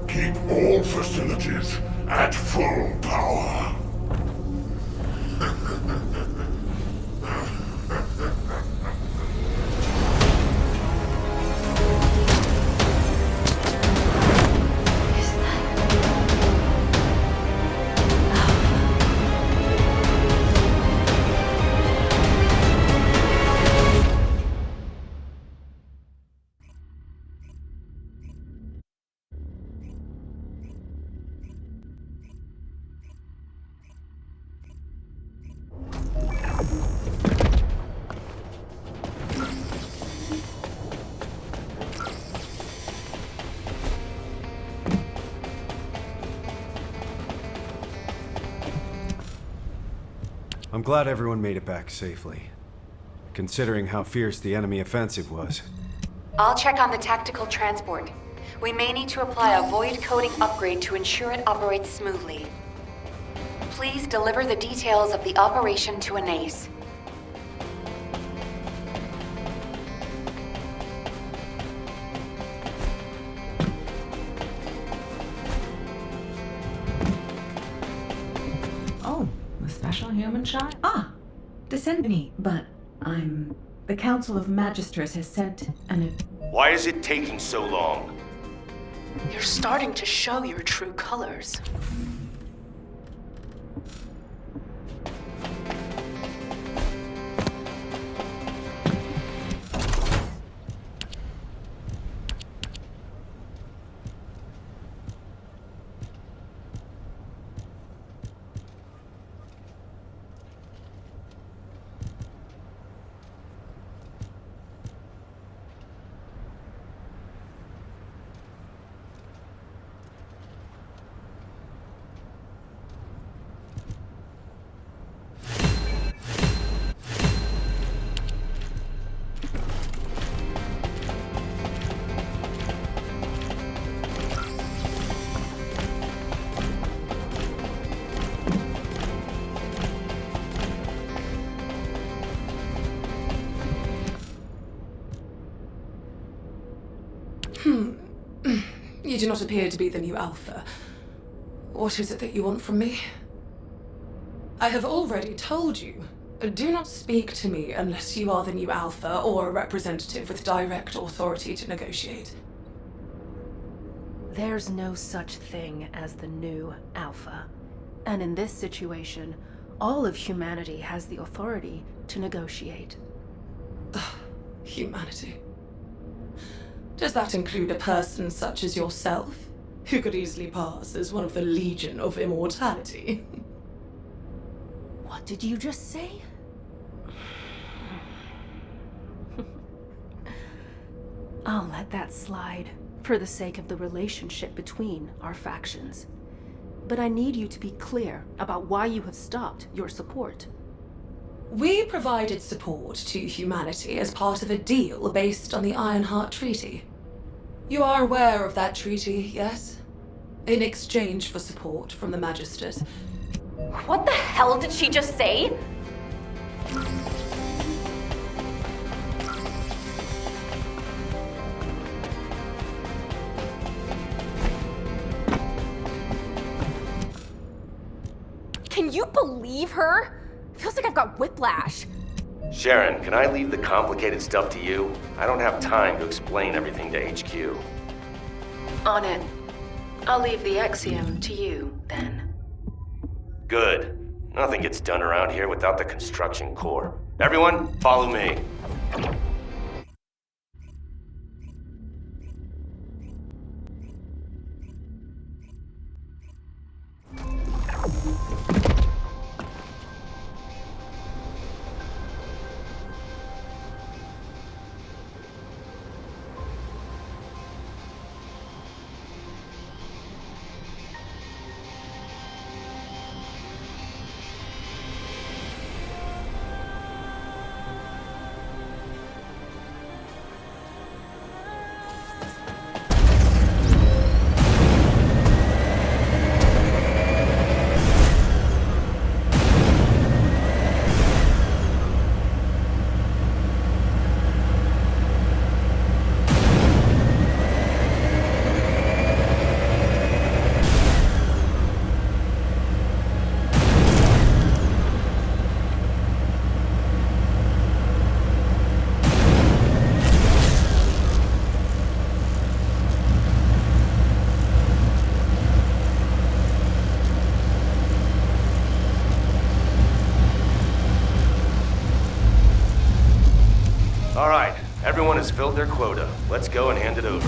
Keep all facilities at full power. I'm glad everyone made it back safely, considering how fierce the enemy offensive was. I'll check on the tactical transport. We may need to apply a void coding upgrade to ensure it operates smoothly. Please deliver the details of the operation to Anais. Oh, the special human child? Ah, Descendant. But the Council of Magisters has sent an... Why is it taking so long? You're starting to show your true colors. You do not appear to be the new Alpha. What is it that you want from me? I have already told you. Do not speak to me unless you are the new Alpha or a representative with direct authority to negotiate. There's no such thing as the new Alpha. And in this situation, all of humanity has the authority to negotiate. Humanity. Does that include a person such as yourself, who could easily pass as one of the Legion of Immortality? What did you just say? I'll let that slide, for the sake of the relationship between our factions. But I need you to be clear about why you have stopped your support. We provided support to humanity as part of a deal based on the Ironheart Treaty. You are aware of that treaty, yes? In exchange for support from the Magisters. What the hell did she just say? Can you believe her? Feels like I've got whiplash. Sharon, can I leave the complicated stuff to you? I don't have time to explain everything to HQ. On it. I'll leave the Axiom to you, then. Good. Nothing gets done around here without the construction core. Everyone, follow me. All right, everyone has filled their quota. Let's go and hand it over.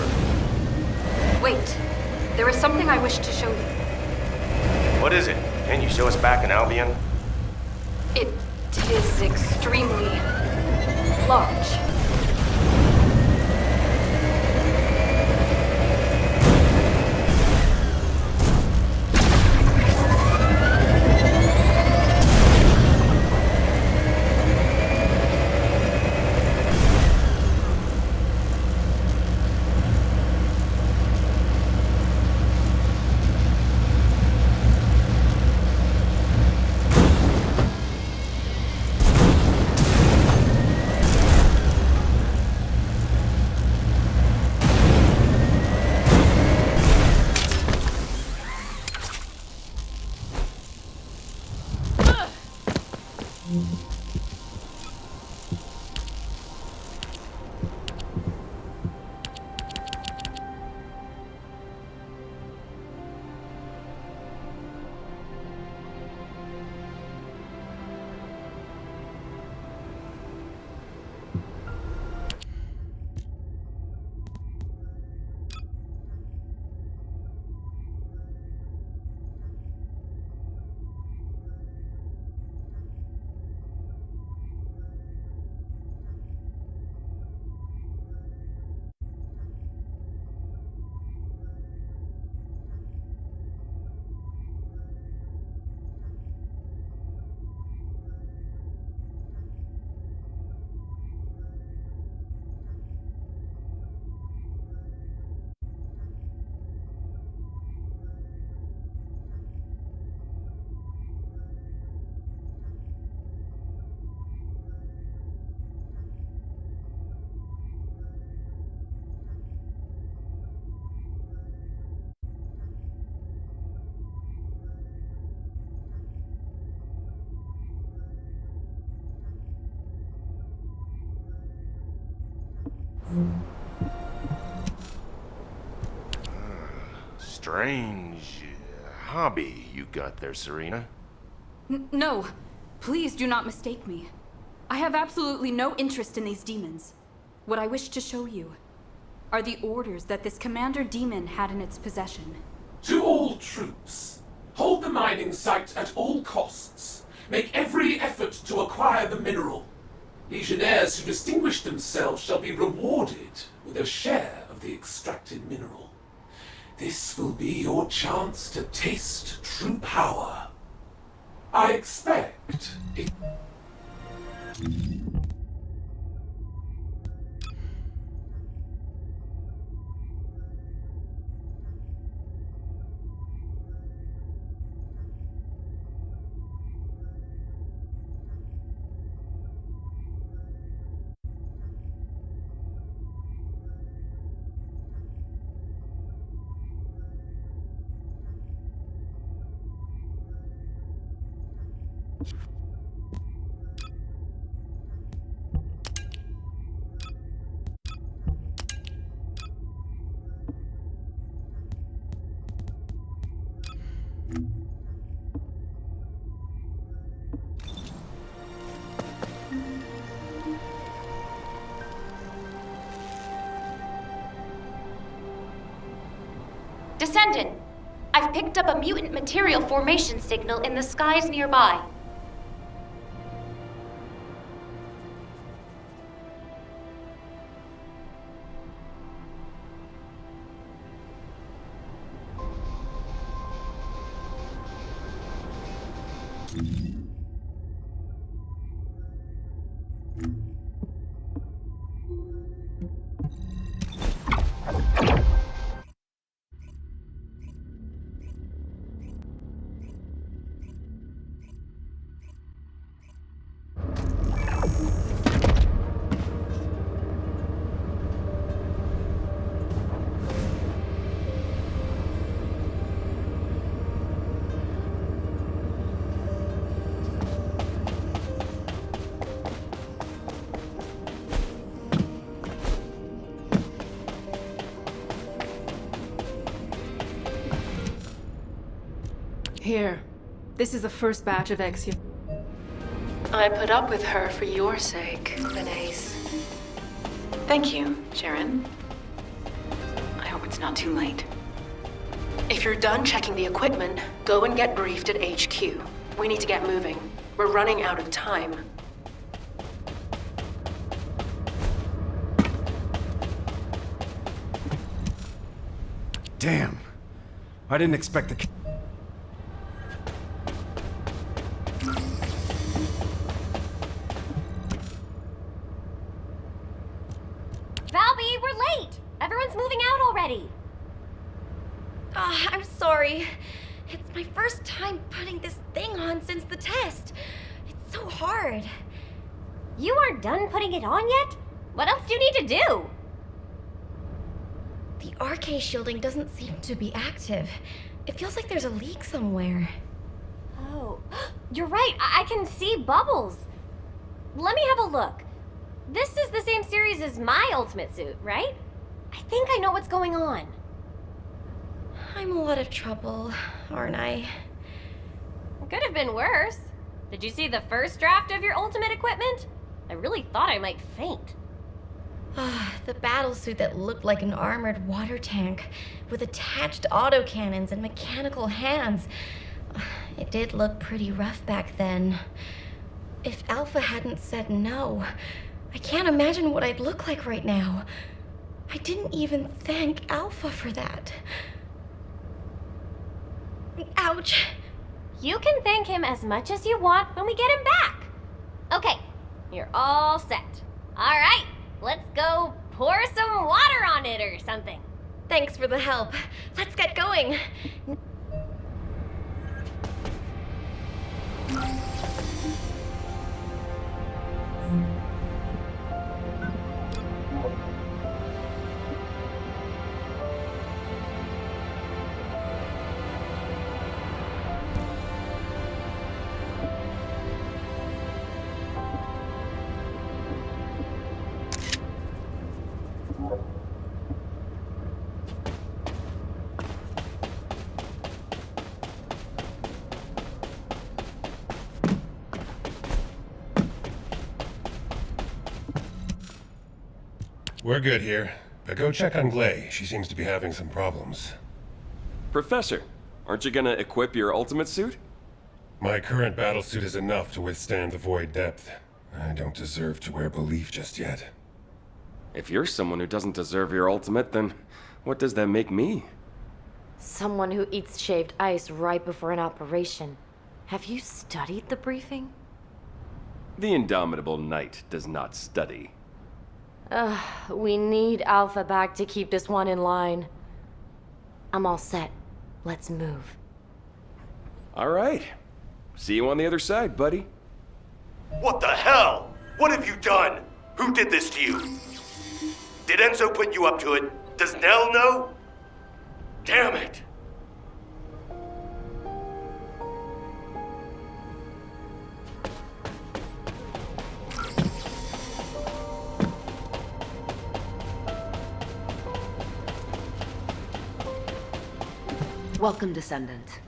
Wait. There is something I wish to show you. What is it? Can you show us back in Albion? It is extremely large. Strange hobby you got there, Serena. No, please do not mistake me. I have absolutely no interest in these demons. What I wish to show you are the orders that this Commander Demon had in its possession. To all troops, hold the mining site at all costs. Make every effort to acquire the mineral. Legionnaires who distinguish themselves shall be rewarded with a share of the extracted mineral. This will be your chance to taste true power. I expect it... Descendant, I've picked up a mutant material formation signal in the skies nearby. Here. This is the first batch of Exium. I put up with her for your sake, Benace. Thank you, Sharon. I hope it's not too late. If you're done checking the equipment, go and get briefed at HQ. We need to get moving. We're running out of time. Damn. I didn't expect the... Valby, we're late! Everyone's moving out already. I'm sorry. It's my first time putting this thing on since the test. It's so hard. You aren't done putting it on yet? What else do you need to do? The RK shielding doesn't seem to be active. It feels like there's a leak somewhere. Oh, you're right. I can see bubbles. Let me have a look. This is the same series as my ultimate suit, right? I think I know what's going on. I'm in a lot of trouble, aren't I? Could have been worse. Did you see the first draft of your ultimate equipment? I really thought I might faint. The battlesuit that looked like an armored water tank with attached autocannons and mechanical hands. It did look pretty rough back then. If Alpha hadn't said no, I can't imagine what I'd look like right now. I didn't even thank Alpha for that. Ouch. You can thank him as much as you want when we get him back. Okay, you're all set. All right, let's go pour some water on it or something. Thanks for the help. Let's get going. We're good here, but go check on Glay. She seems to be having some problems. Professor, aren't you gonna equip your ultimate suit? My current battlesuit is enough to withstand the void depth. I don't deserve to wear belief just yet. If you're someone who doesn't deserve your ultimate, then what does that make me? Someone who eats shaved ice right before an operation. Have you studied the briefing? The indomitable knight does not study. We need Alpha back to keep this one in line. I'm all set. Let's move. All right. See you on the other side, buddy. What the hell? What have you done? Who did this to you? Did Enzo put you up to it? Does Nell know? Damn it! Welcome, Descendant.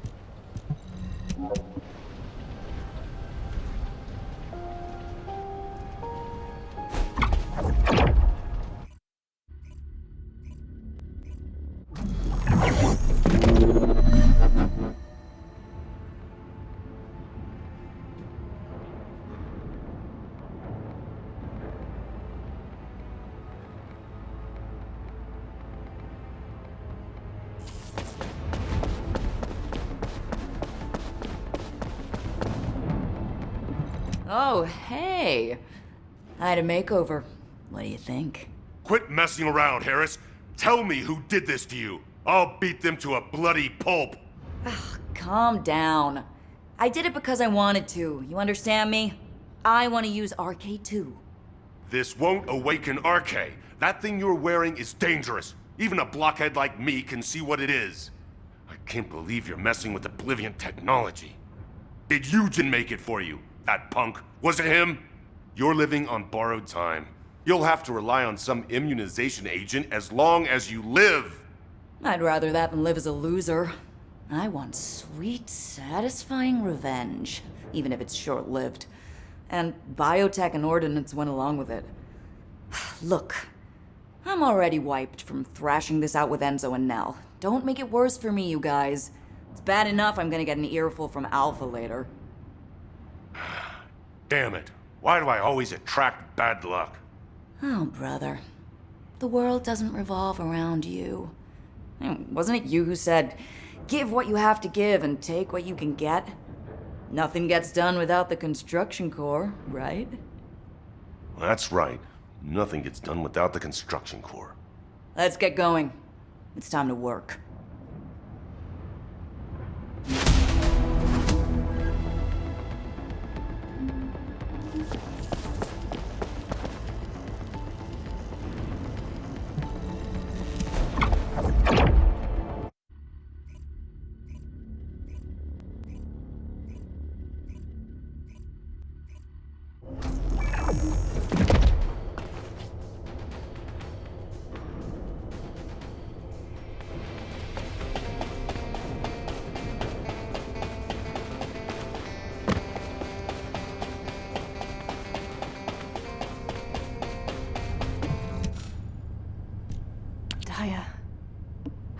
Oh, hey. I had a makeover. What do you think? Quit messing around, Harris. Tell me who did this to you. I'll beat them to a bloody pulp. Calm down. I did it because I wanted to. You understand me? I want to use RK too. This won't awaken RK. That thing you're wearing is dangerous. Even a blockhead like me can see what it is. I can't believe you're messing with Oblivion technology. Did Eugen make it for you? That punk? Was it him? You're living on borrowed time. You'll have to rely on some immunization agent as long as you live. I'd rather that than live as a loser. I want sweet, satisfying revenge, even if it's short-lived. And biotech and ordnance went along with it. Look, I'm already wiped from thrashing this out with Enzo and Nell. Don't make it worse for me, you guys. It's bad enough I'm gonna get an earful from Alpha later. Damn it. Why do I always attract bad luck? Oh, brother. The world doesn't revolve around you. Wasn't it you who said, give what you have to give and take what you can get? Nothing gets done without the construction corps, right? That's right. Nothing gets done without the construction corps. Let's get going. It's time to work.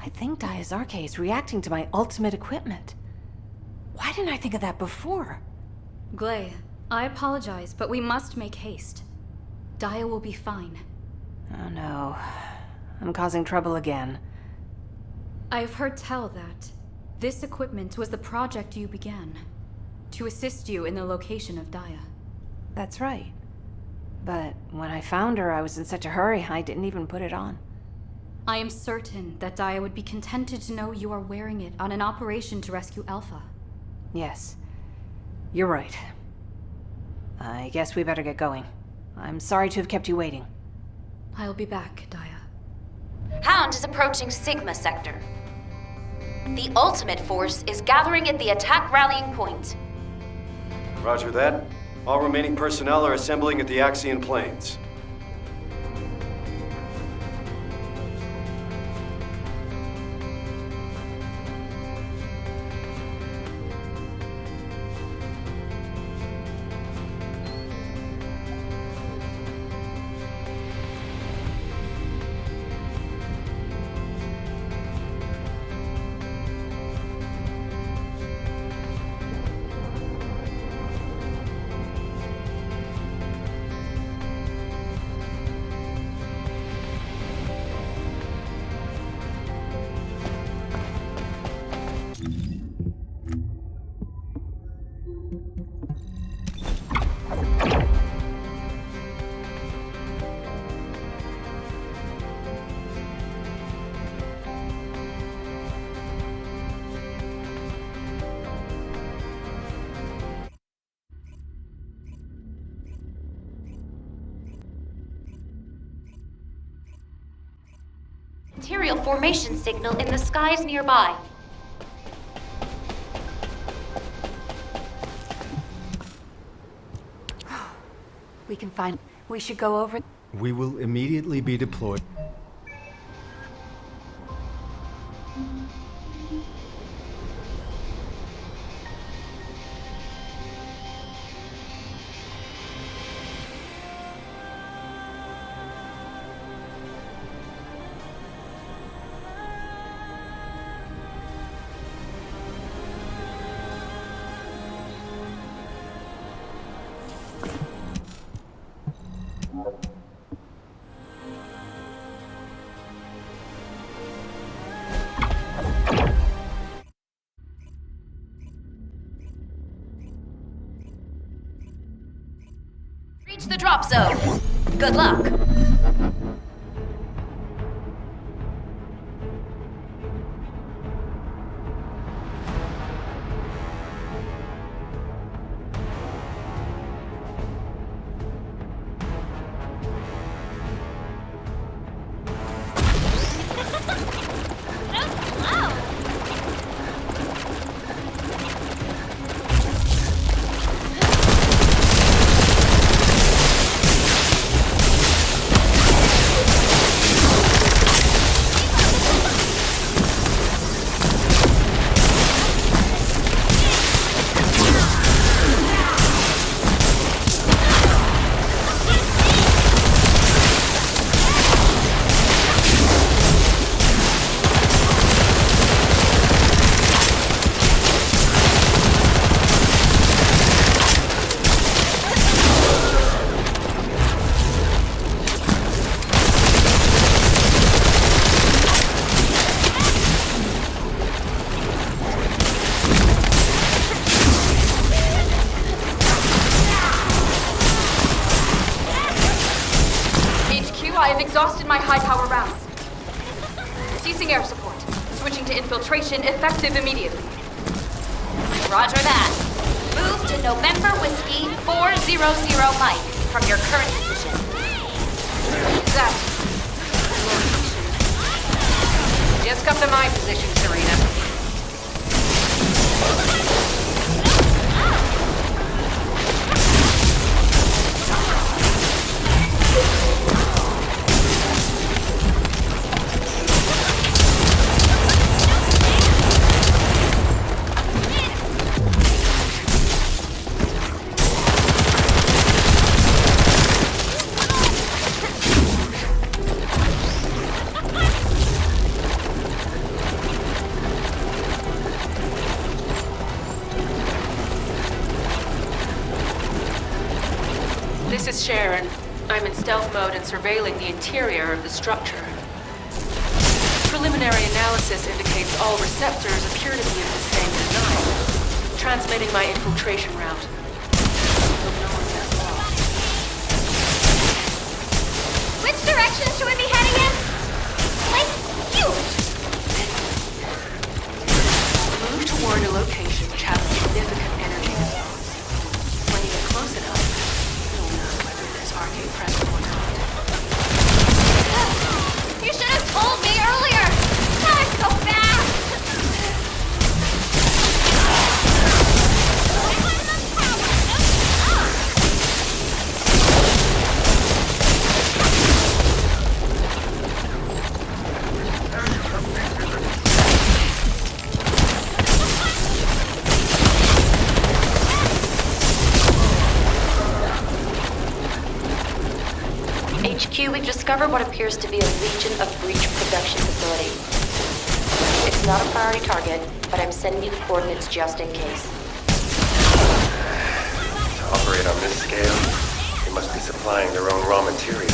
I think Daya's RK is reacting to my ultimate equipment. Why didn't I think of that before? Glay, I apologize, but we must make haste. Daya will be fine. Oh no. I'm causing trouble again. I have heard tell that this equipment was the project you began, to assist you in the location of Daya. That's right. But when I found her, I was in such a hurry, I didn't even put it on. I am certain that Daya would be contented to know you are wearing it on an operation to rescue Alpha. Yes. You're right. I guess we better get going. I'm sorry to have kept you waiting. I'll be back, Daya. Hound is approaching Sigma sector. The ultimate force is gathering at the attack rallying point. Roger that. All remaining personnel are assembling at the Axion Plains. Material formation signal in the skies nearby. We can find... We should go over... We will immediately be deployed. top zone. Good luck. I have exhausted my high-power rounds. Ceasing air support. Switching to infiltration, effective immediately. Roger that. Move to November Whiskey 400 Mike from your current position. That. Just come to my position, Serena. This is Sharon. I'm in stealth mode and surveilling the interior of the structure. Preliminary analysis indicates all receptors appear to be of the same design, transmitting my infiltration route. Hope no one gets lost. Which direction should we be heading in? Like, huge! Move toward a location which has significant energy response. When you get close enough, you'll know whether there's arcade present or not. You should have told me earlier! Time to go fast! HQ, we've discovered what appears to be a Legion of Breach production facility. It's not a priority target, but I'm sending you the coordinates just in case. To operate on this scale, they must be supplying their own raw materials.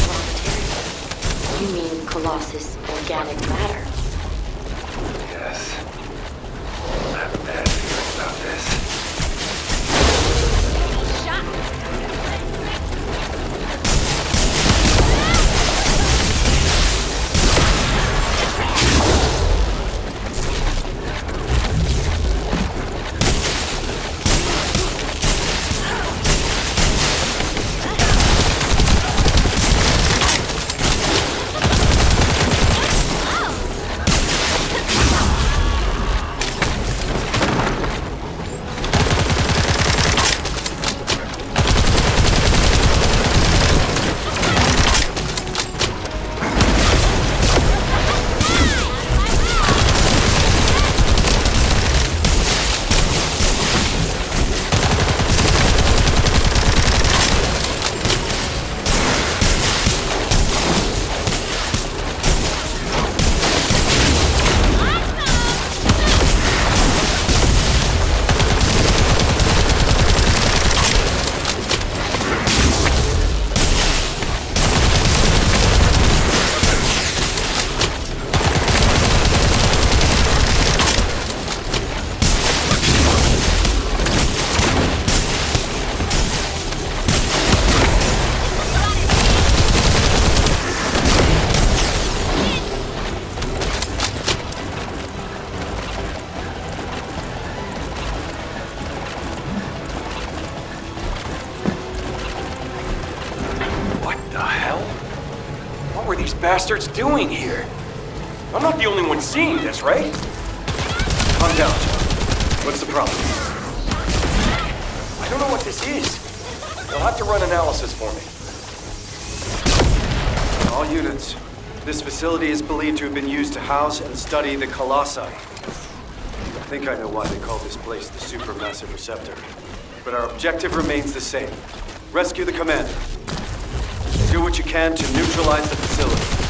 Raw material? You mean Colossus organic matter? Yes. I have a bad feeling about this. bastards doing here? I'm not the only one seeing this, right? Calm down. What's the problem? I don't know what this is. You'll have to run analysis for me. All units. This facility is believed to have been used to house and study the Colossi. I think I know why they call this place the Supermassive Receptor. But our objective remains the same. Rescue the commander. Do what you can to neutralize the facility.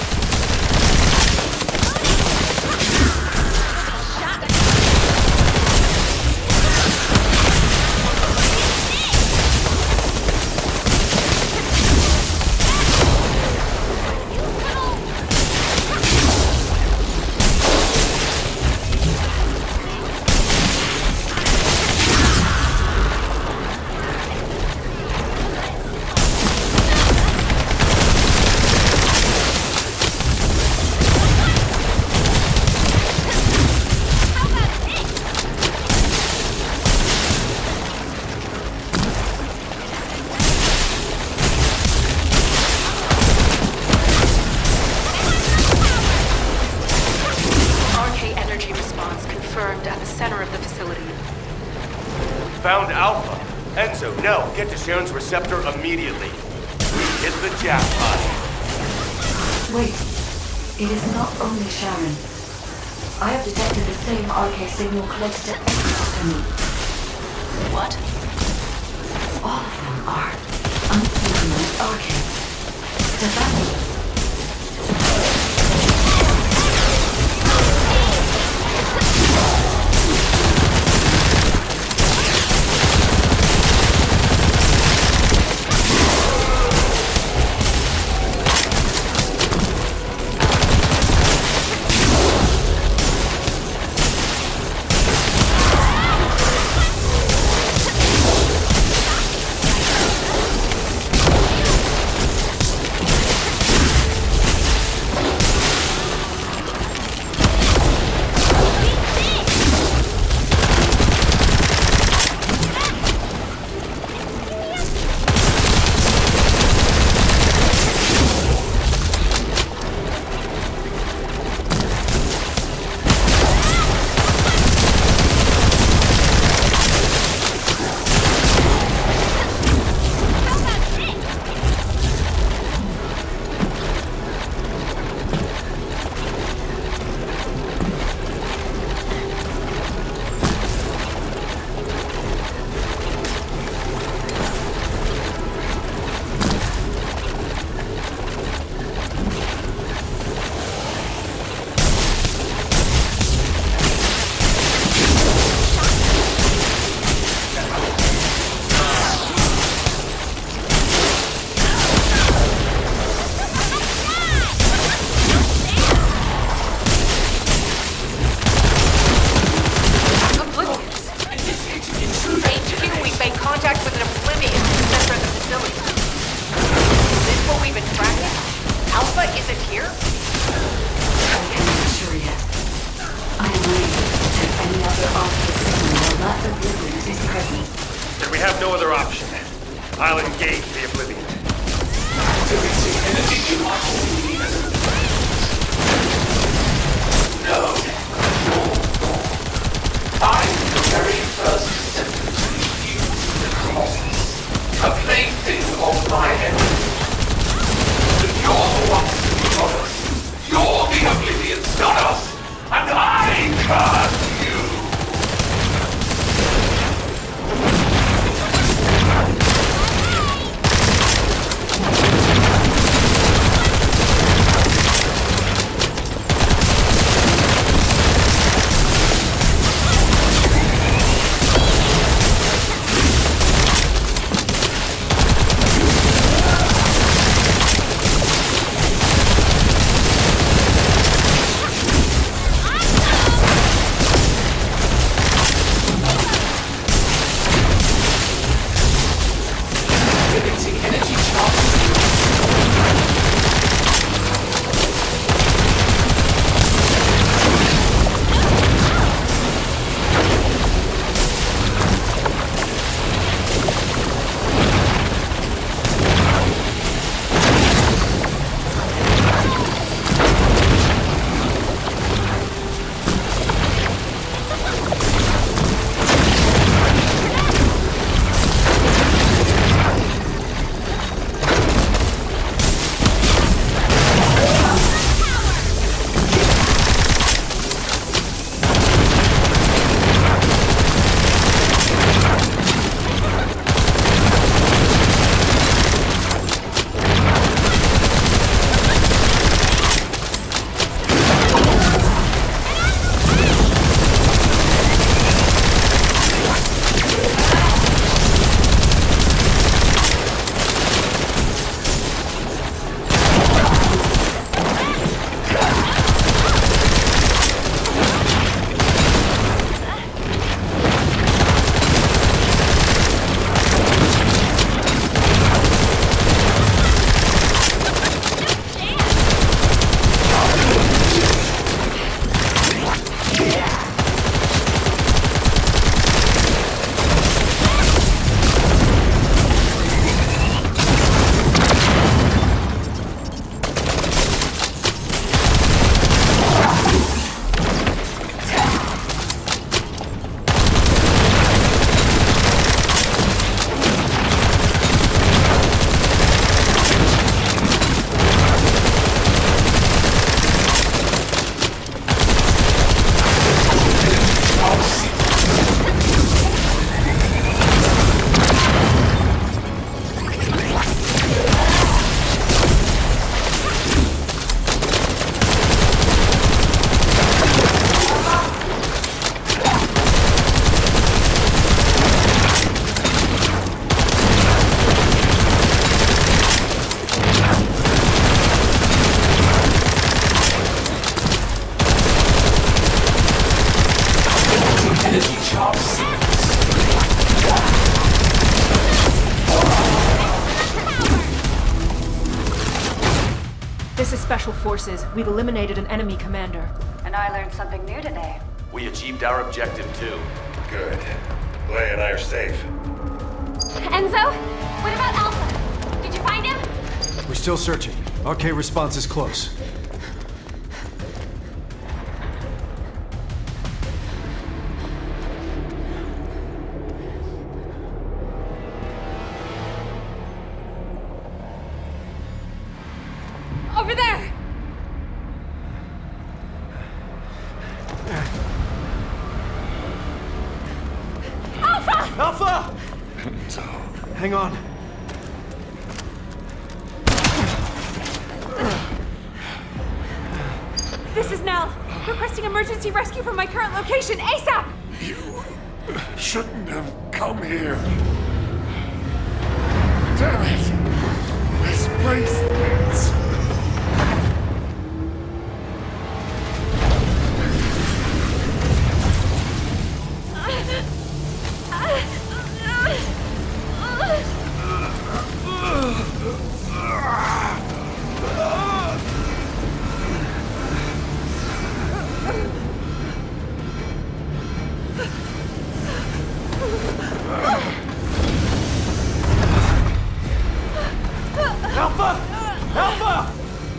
Found Alpha. Enzo, no, get to Sharon's receptor immediately. We hit the jackpot. Wait, it is not only Sharon. I have detected the same RK signal close to me. What? All of them are unsynchronized RK. Does that mean? chops. This is Special Forces. We've eliminated an enemy commander. And I learned something new today. We achieved our objective too. Good. Leia and I are safe. Enzo? What about Alpha? Did you find him? We're still searching. RK response is close. Over there! Alpha! Hang on. This is Nell. Requesting emergency rescue from my current location, ASAP! You shouldn't have come here. Damn it! This place is...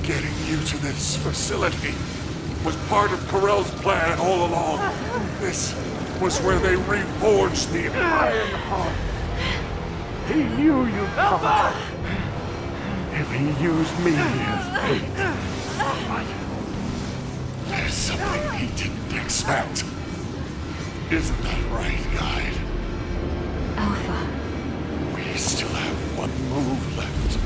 Getting you to this facility was part of Corell's plan all along. This was where they reforged the Iron Heart. He knew you'd come. If he used me as bait. But there's something he didn't expect. Isn't that right, Guide? Alpha. We still have one move left.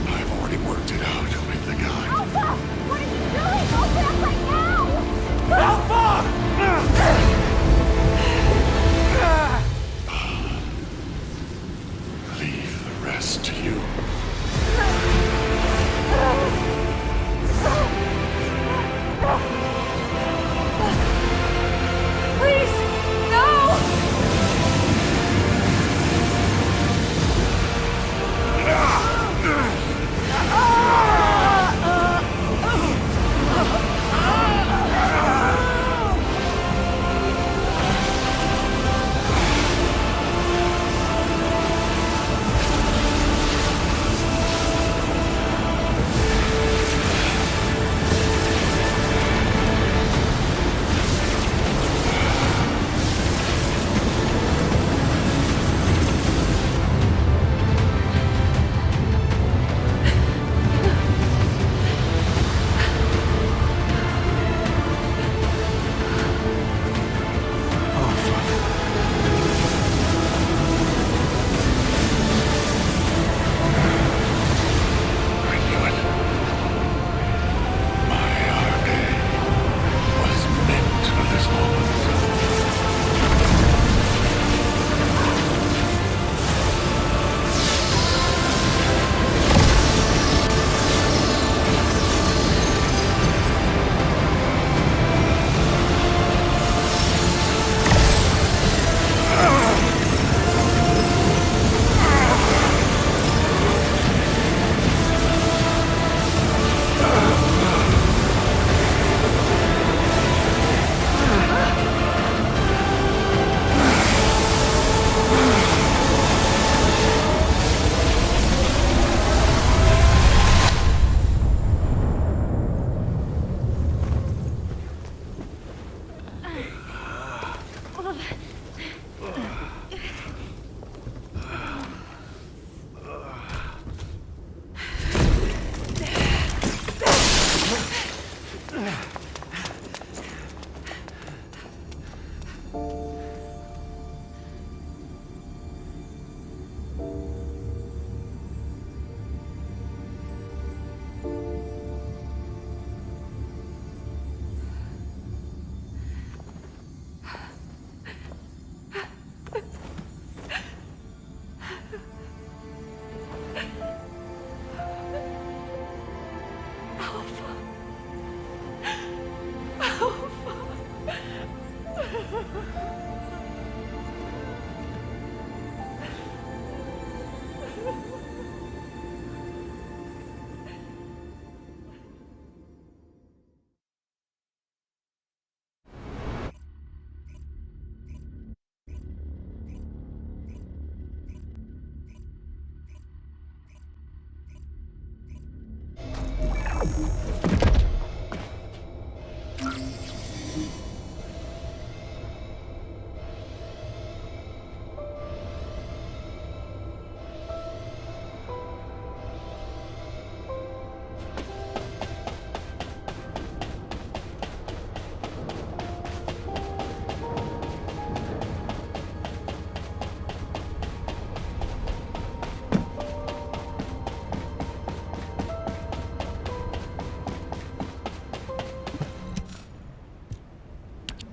I've already worked it out with the guy. Alpha! What are you doing? Open up right now! Leave the rest to you. Please! No!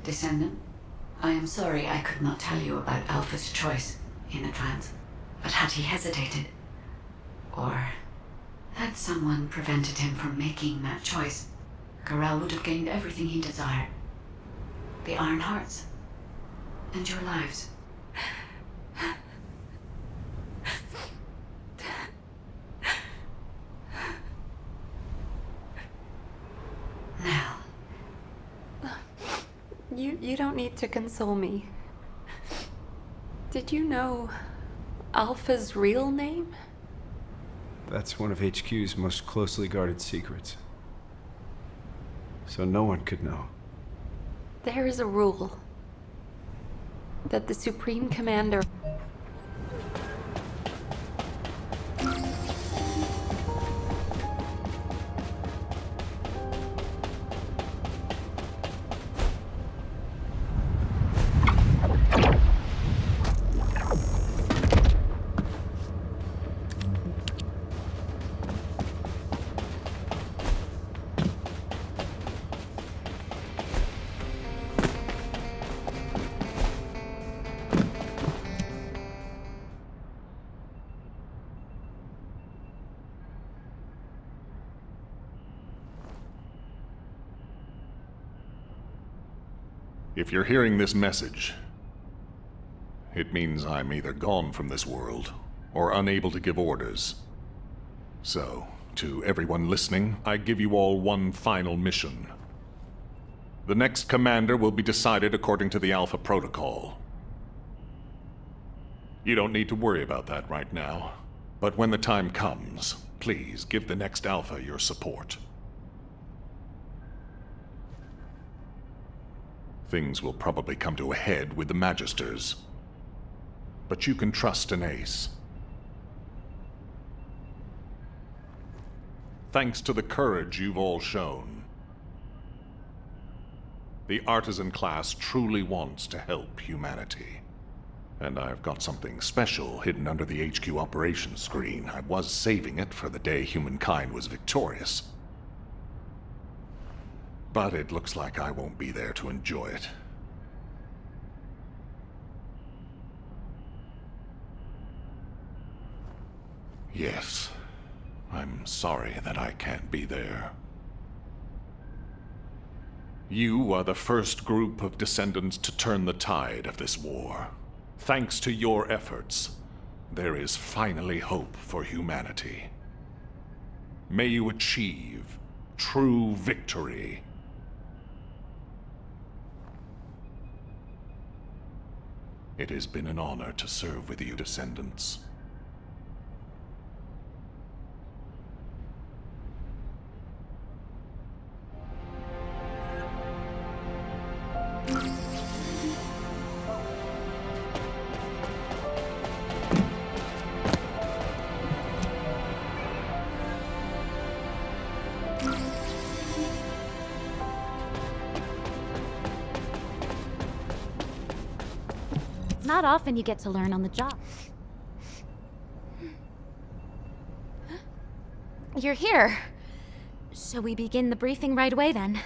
Descendant, I am sorry I could not tell you about Alpha's choice in advance. But had he hesitated, or had someone prevented him from making that choice, Corel would have gained everything he desired. The Iron Hearts, and your lives. Now. You don't need to console me. Did you know Alpha's real name? That's one of HQ's most closely guarded secrets. So no one could know. There is a rule that the Supreme Commander... If you're hearing this message, it means I'm either gone from this world or unable to give orders. So, to everyone listening, I give you all one final mission. The next commander will be decided according to the Alpha Protocol. You don't need to worry about that right now, but when the time comes, please give the next Alpha your support. Things will probably come to a head with the Magisters, but you can trust an ace. Thanks to the courage you've all shown, the artisan class truly wants to help humanity. And I've got something special hidden under the HQ operations screen. I was saving it for the day humankind was victorious. But it looks like I won't be there to enjoy it. Yes, I'm sorry that I can't be there. You are the first group of Descendants to turn the tide of this war. Thanks to your efforts, there is finally hope for humanity. May you achieve true victory. It has been an honor to serve with you, Descendants. It's not often you get to learn on the job. You're here. Shall we begin the briefing right away, then?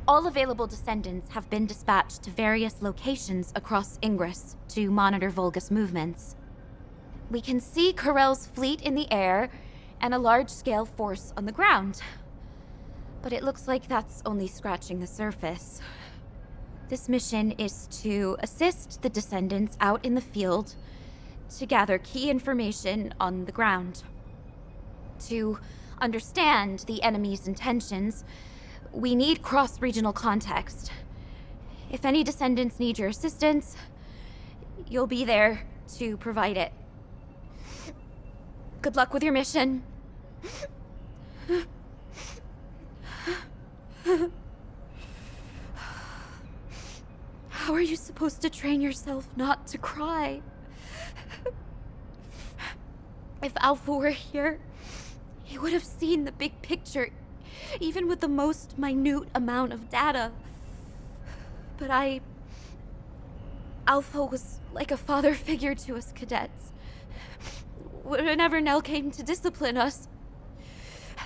All available Descendants have been dispatched to various locations across Ingress to monitor Vulgus movements. We can see Corel's fleet in the air and a large-scale force on the ground. But it looks like that's only scratching the surface. This mission is to assist the Descendants out in the field to gather key information on the ground. To understand the enemy's intentions, we need cross-regional context. If any Descendants need your assistance, you'll be there to provide it. Good luck with your mission. How are you supposed to train yourself not to cry? If Alpha were here, he would have seen the big picture, even with the most minute amount of data. But Alpha was like a father figure to us cadets. Whenever Nell came to discipline us,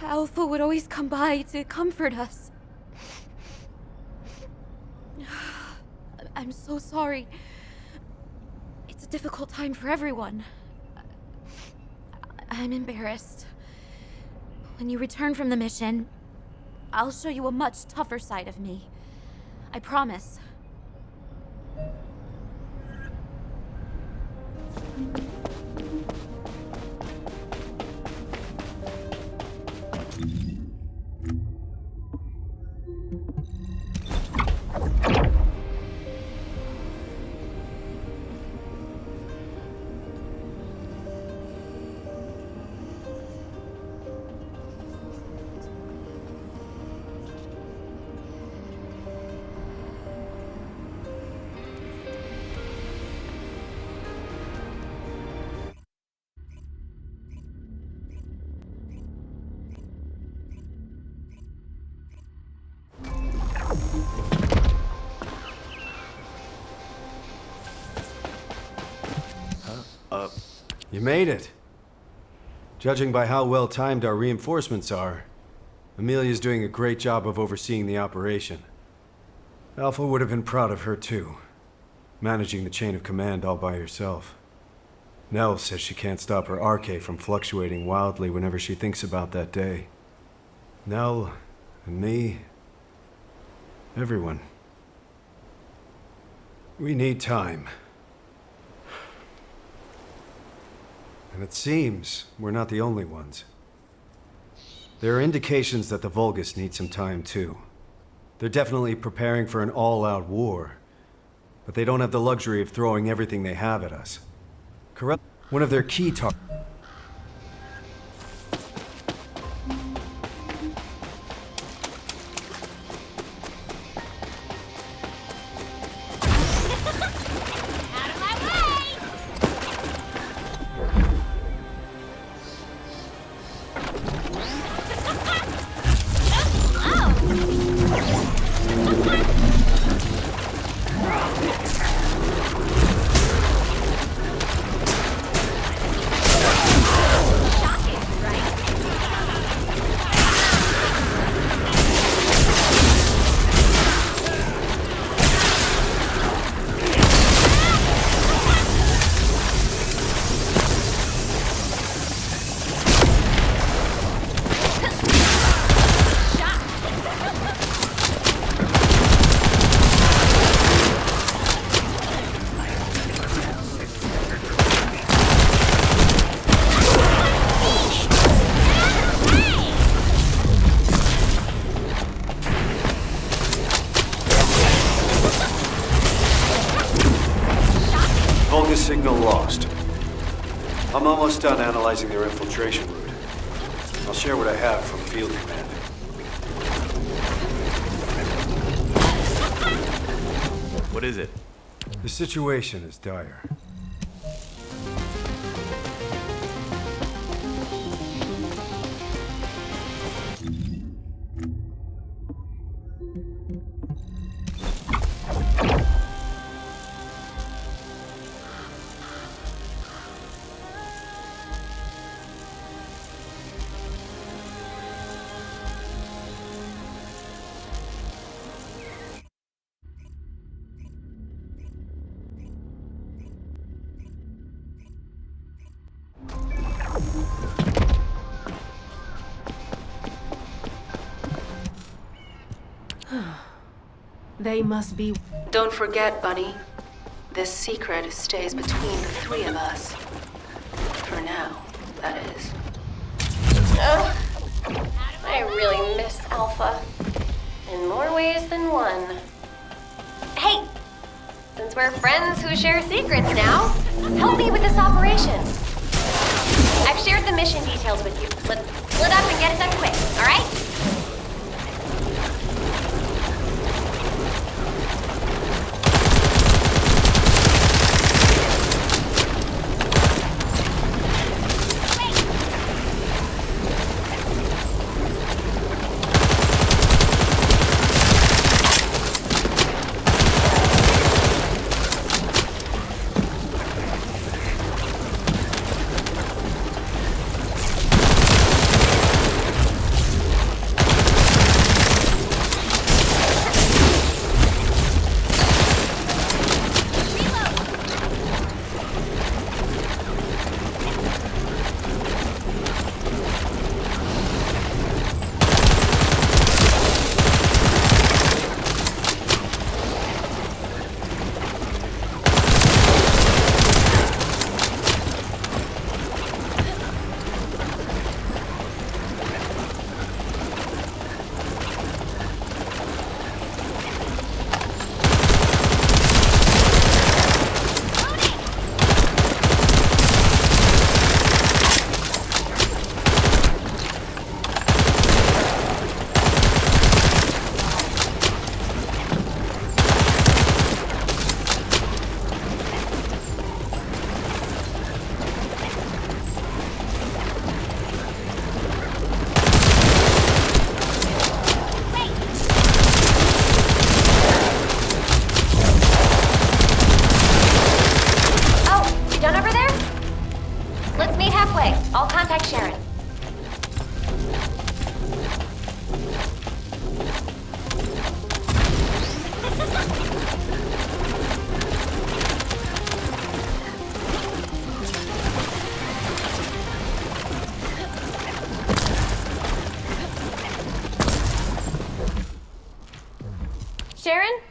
Alpha would always come by to comfort us. I'm so sorry. It's a difficult time for everyone. I'm embarrassed. When you return from the mission, I'll show you a much tougher side of me. I promise. You made it. Judging by how well timed our reinforcements are, Amelia's doing a great job of overseeing the operation. Alpha would have been proud of her too, managing the chain of command all by herself. Nell says she can't stop her RK from fluctuating wildly whenever she thinks about that day. Nell, and me, everyone. We need time. And it seems we're not the only ones. There are indications that the Vulgus need some time too. They're definitely preparing for an all-out war, but they don't have the luxury of throwing everything they have at us. Corrupt one of their key targets. Signal lost. I'm almost done analyzing their infiltration route. I'll share what I have from field command. What is it? The situation is dire. They must be... Don't forget, Bunny. This secret stays between the three of us. For now, that is. Ugh. I really miss Alpha. In more ways than one. Hey! Since we're friends who share secrets now, help me with this operation. I've shared the mission details with you. Let's split up and get it done quick, alright?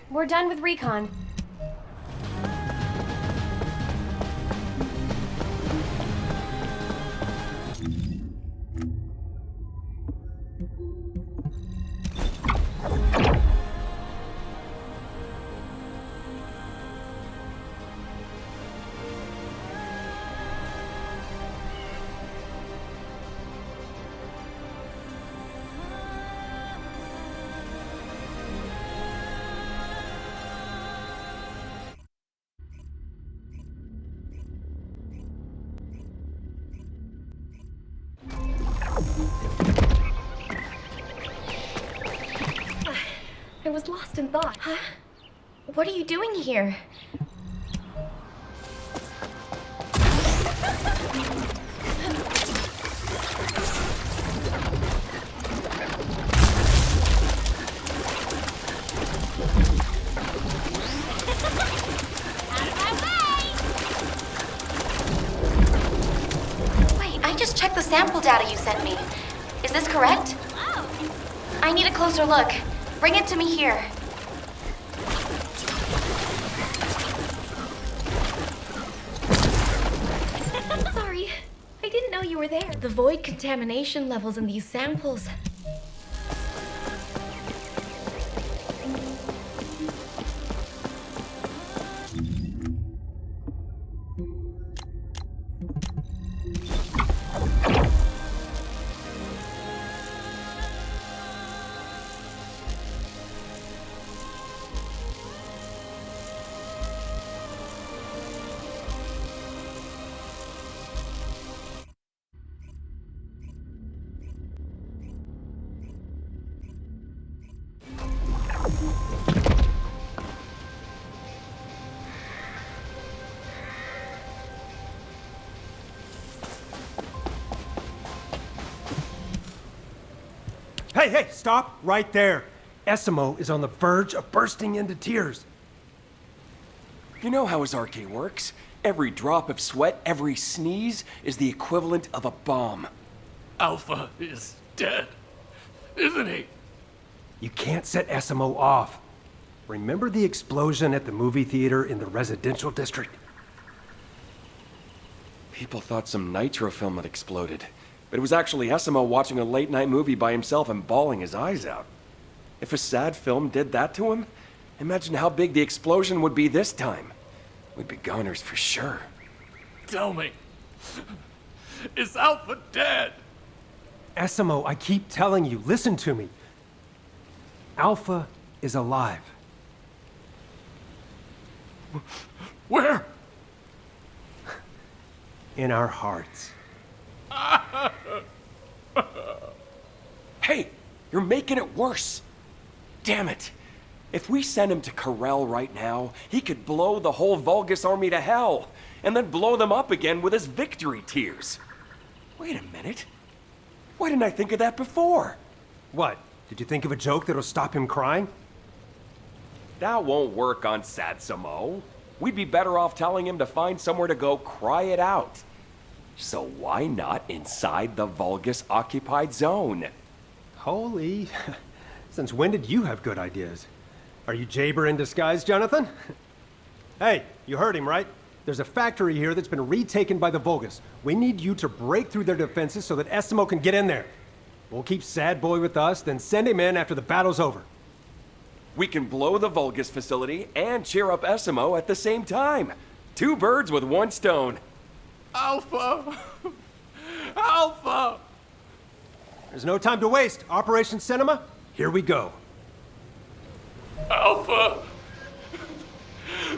we're done with recon. I was lost in thought. Huh? What are you doing here? Wait, I just checked the sample data you sent me. Is this correct? I need a closer look. Bring it to me here. Sorry, I didn't know you were there. The void contamination levels in these samples. Hey, stop right there. Essimo is on the verge of bursting into tears. You know how his RK works. Every drop of sweat, every sneeze is the equivalent of a bomb. Alpha is dead, isn't he? You can't set Essimo off. Remember the explosion at the movie theater in the residential district? People thought some nitro film had exploded, but it was actually Essimo watching a late-night movie by himself and bawling his eyes out. If a sad film did that to him, imagine how big the explosion would be this time. We'd be goners for sure. Tell me, is Alpha dead? Essimo, I keep telling you, listen to me. Alpha is alive. Where? In our hearts. Hey, you're making it worse. Damn it. If we send him to Corel right now, he could blow the whole Vulgus army to hell, and then blow them up again with his victory tears. Wait a minute. Why didn't I think of that before? What? Did you think of a joke that'll stop him crying? That won't work on Satsamo. We'd be better off telling him to find somewhere to go cry it out. So why not inside the Vulgus-occupied zone? Holy... Since when did you have good ideas? Are you Jaber in disguise, Jonathan? Hey, you heard him, right? There's a factory here that's been retaken by the Vulgus. We need you to break through their defenses so that Essimo can get in there. We'll keep Sad Boy with us, then send him in after the battle's over. We can blow the Vulgus facility and cheer up Essimo at the same time. 2 birds with 1 stone. Alpha! Alpha! There's no time to waste. Operation Cinema, here we go. Alpha!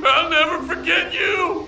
I'll never forget you!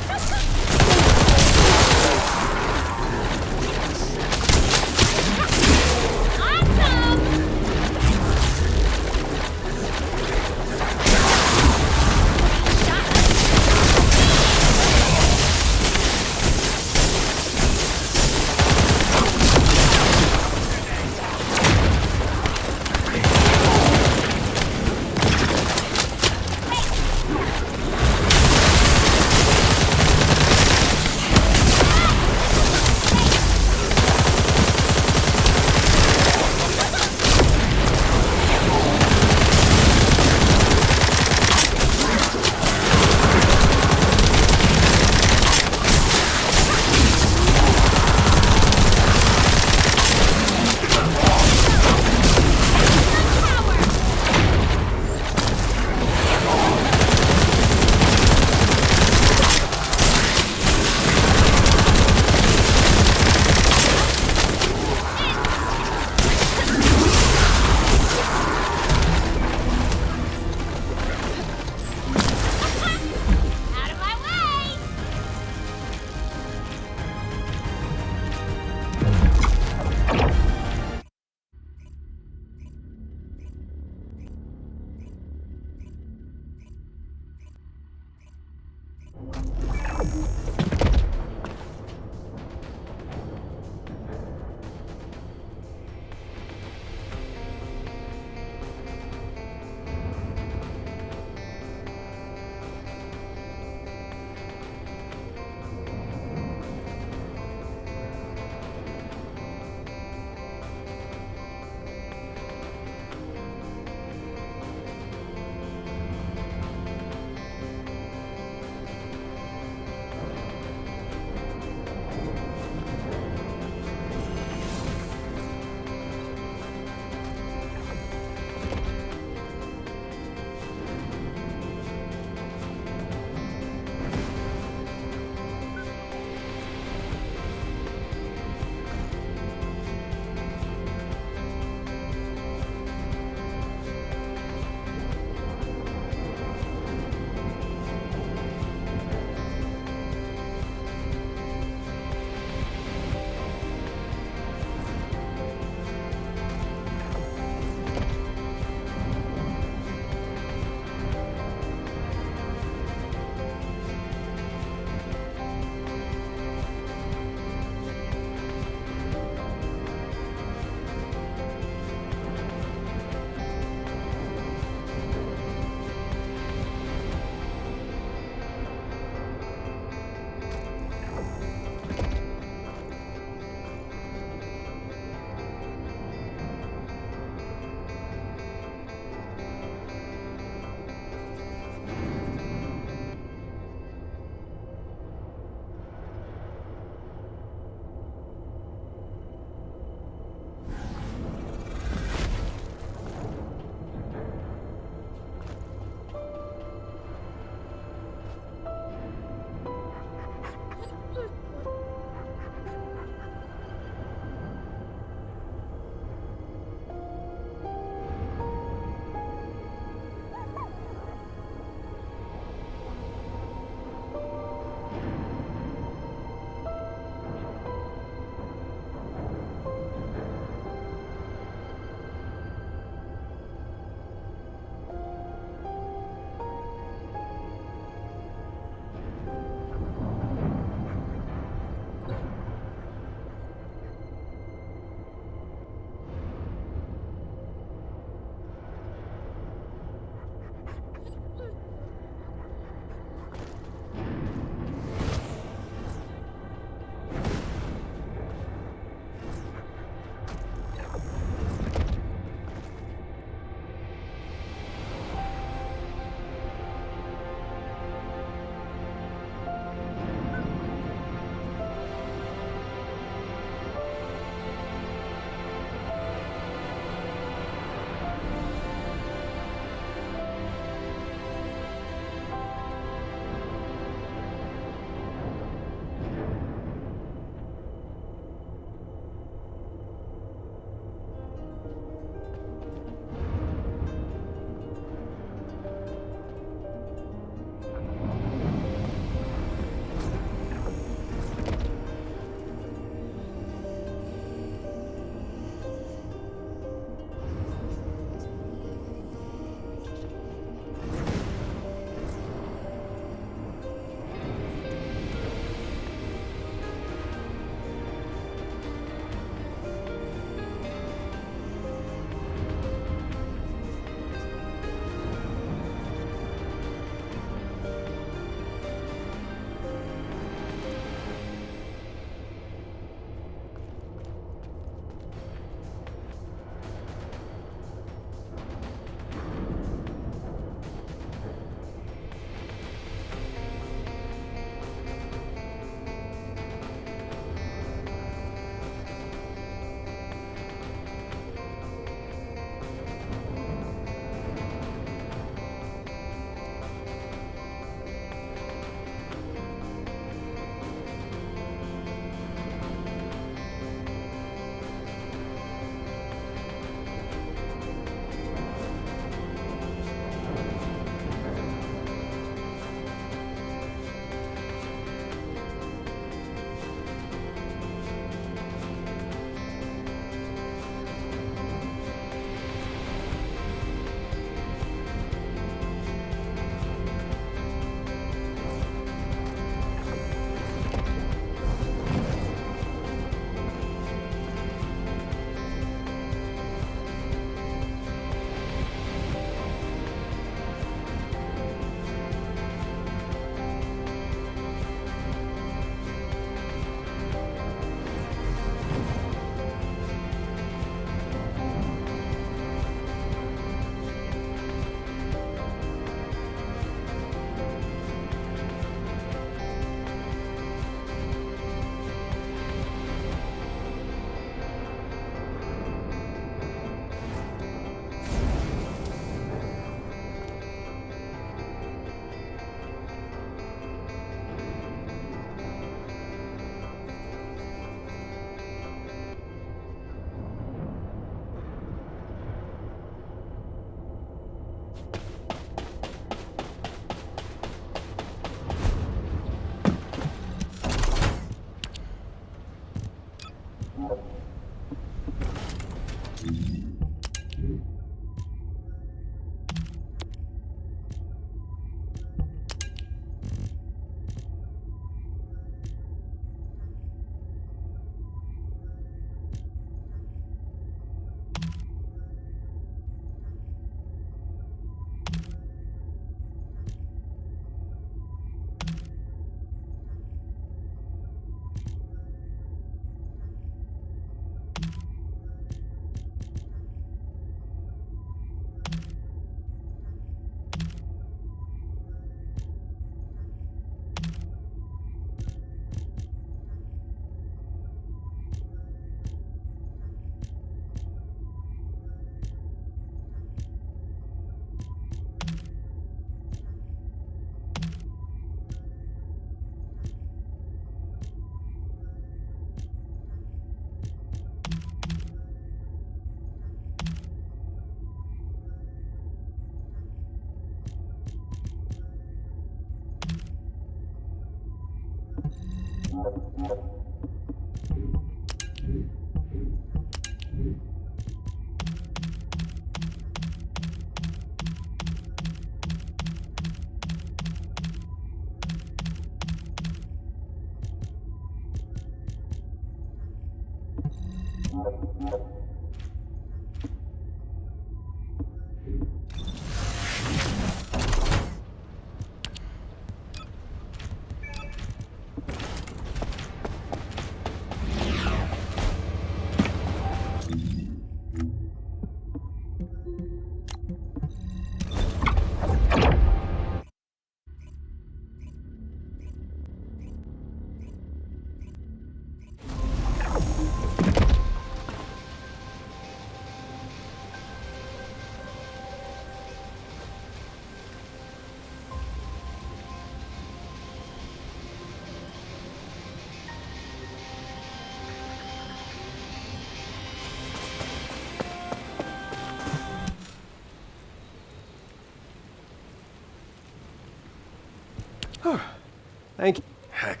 Thank you. Heck,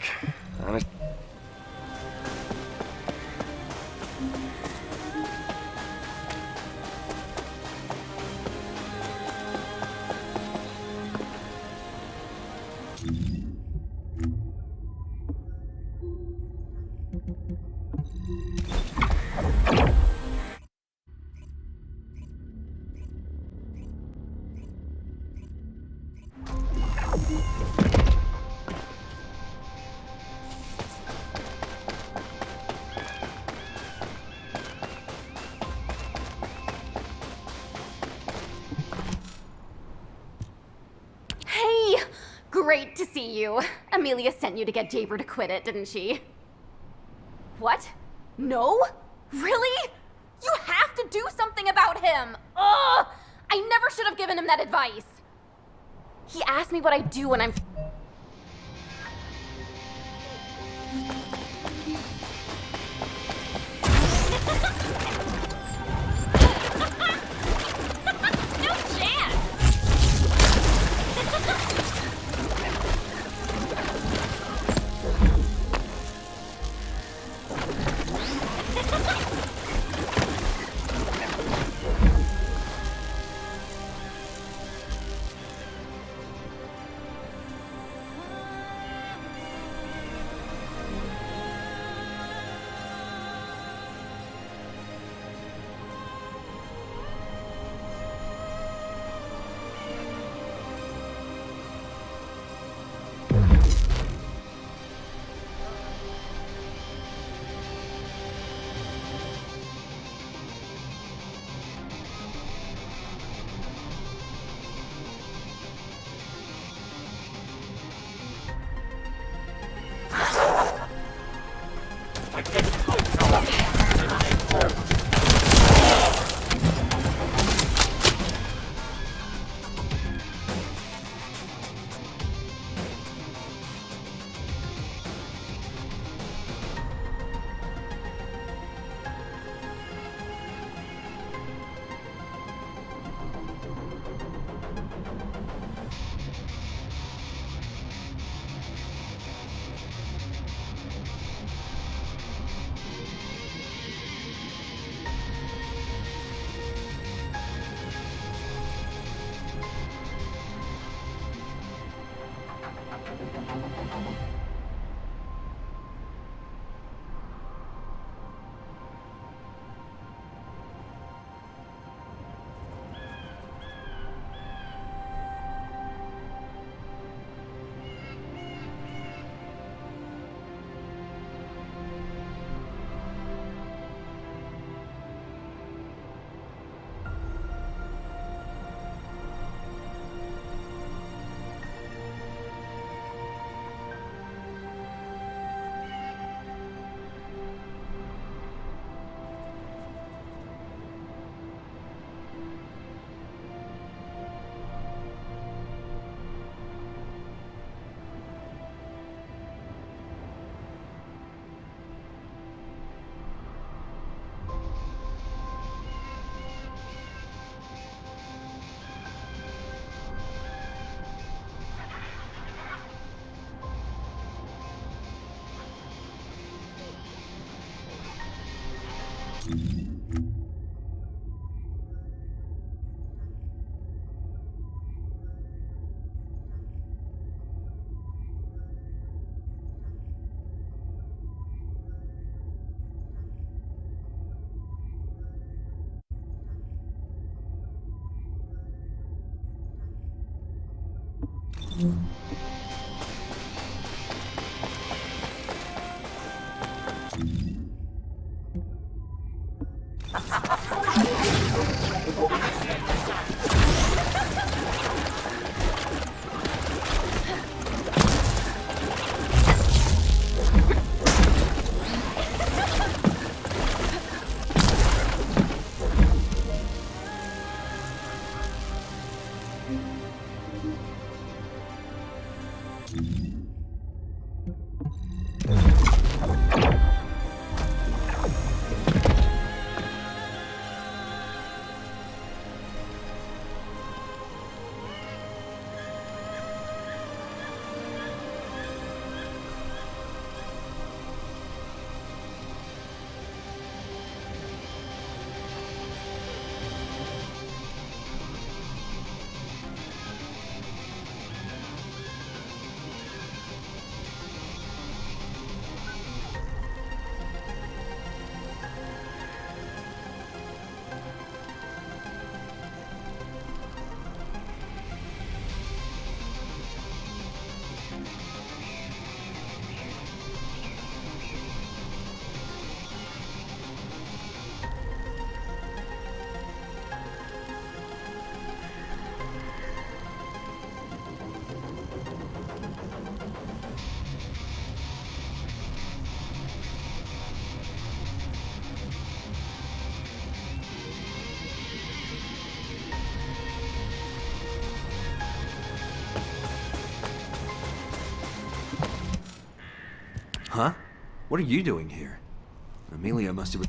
honest. Great to see you. Amelia sent you to get Jaber to quit it, didn't she? What? No? Really? You have to do something about him! Ugh! I never should have given him that advice. He asked me what I do when I'm... No chance! Huh? What are you doing here? Amelia must have...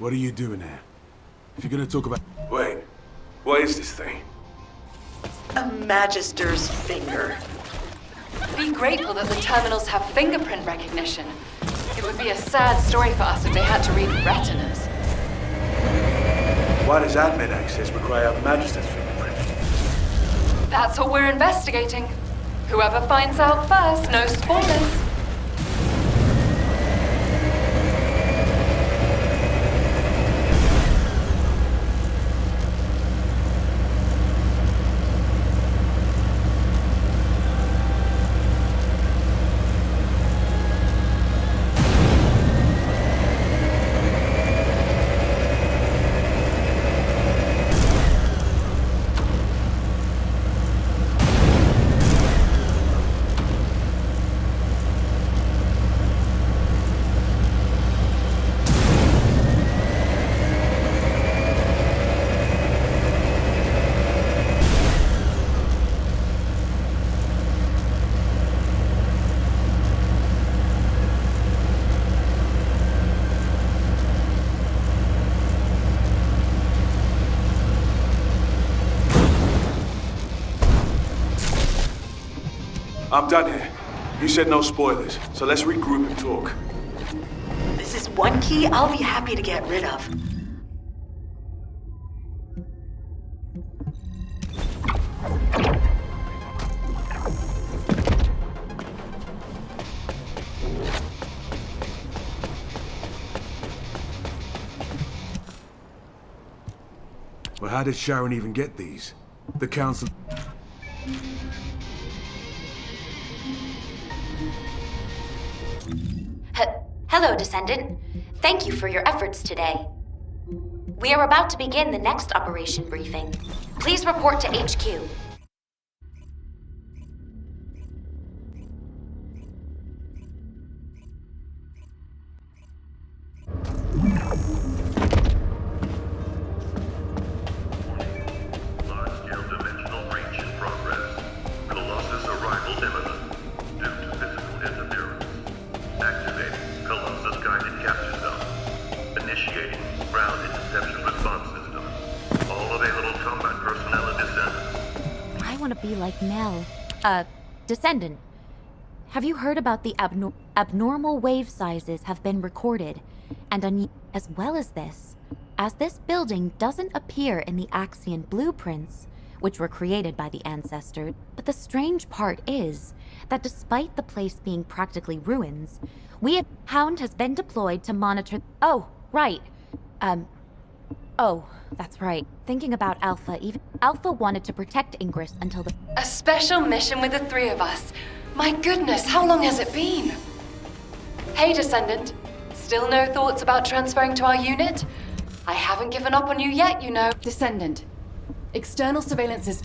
What are you doing here? If you're gonna talk about... Wait, what is this thing? A Magister's finger. Be grateful that the terminals have fingerprint recognition. It would be a sad story for us if they had to read retinas. Why does admin access require a Magister's fingerprint? That's what we're investigating. Whoever finds out first, no spoilers. I'm done here. You said no spoilers, so let's regroup and talk. This is one key I'll be happy to get rid of. Well, how did Sharon even get these? The council... Hello, Descendant. Thank you for your efforts today. We are about to begin the next operation briefing. Please report to HQ. Large-scale dimensional breach in progress. Colossus arrival imminent due to physical interference. Activating Colossus guided capture zone. Initiating ground interception response system. All available combat personnel and Descendant. I want to be like Nell. Descendant. Have you heard about the abnormal wave sizes have been recorded, and as well as this, as this building doesn't appear in the Axian blueprints, which were created by the ancestors. But the strange part is that despite the place being practically ruins, Hound has been deployed to monitor. Oh, right. Oh, that's right. Thinking about Alpha, even Alpha wanted to protect Ingress until the. A special mission with the three of us. My goodness, how long has it been? Hey, Descendant. Still no thoughts about transferring to our unit? I haven't given up on you yet, you know. Descendant. External surveillance is...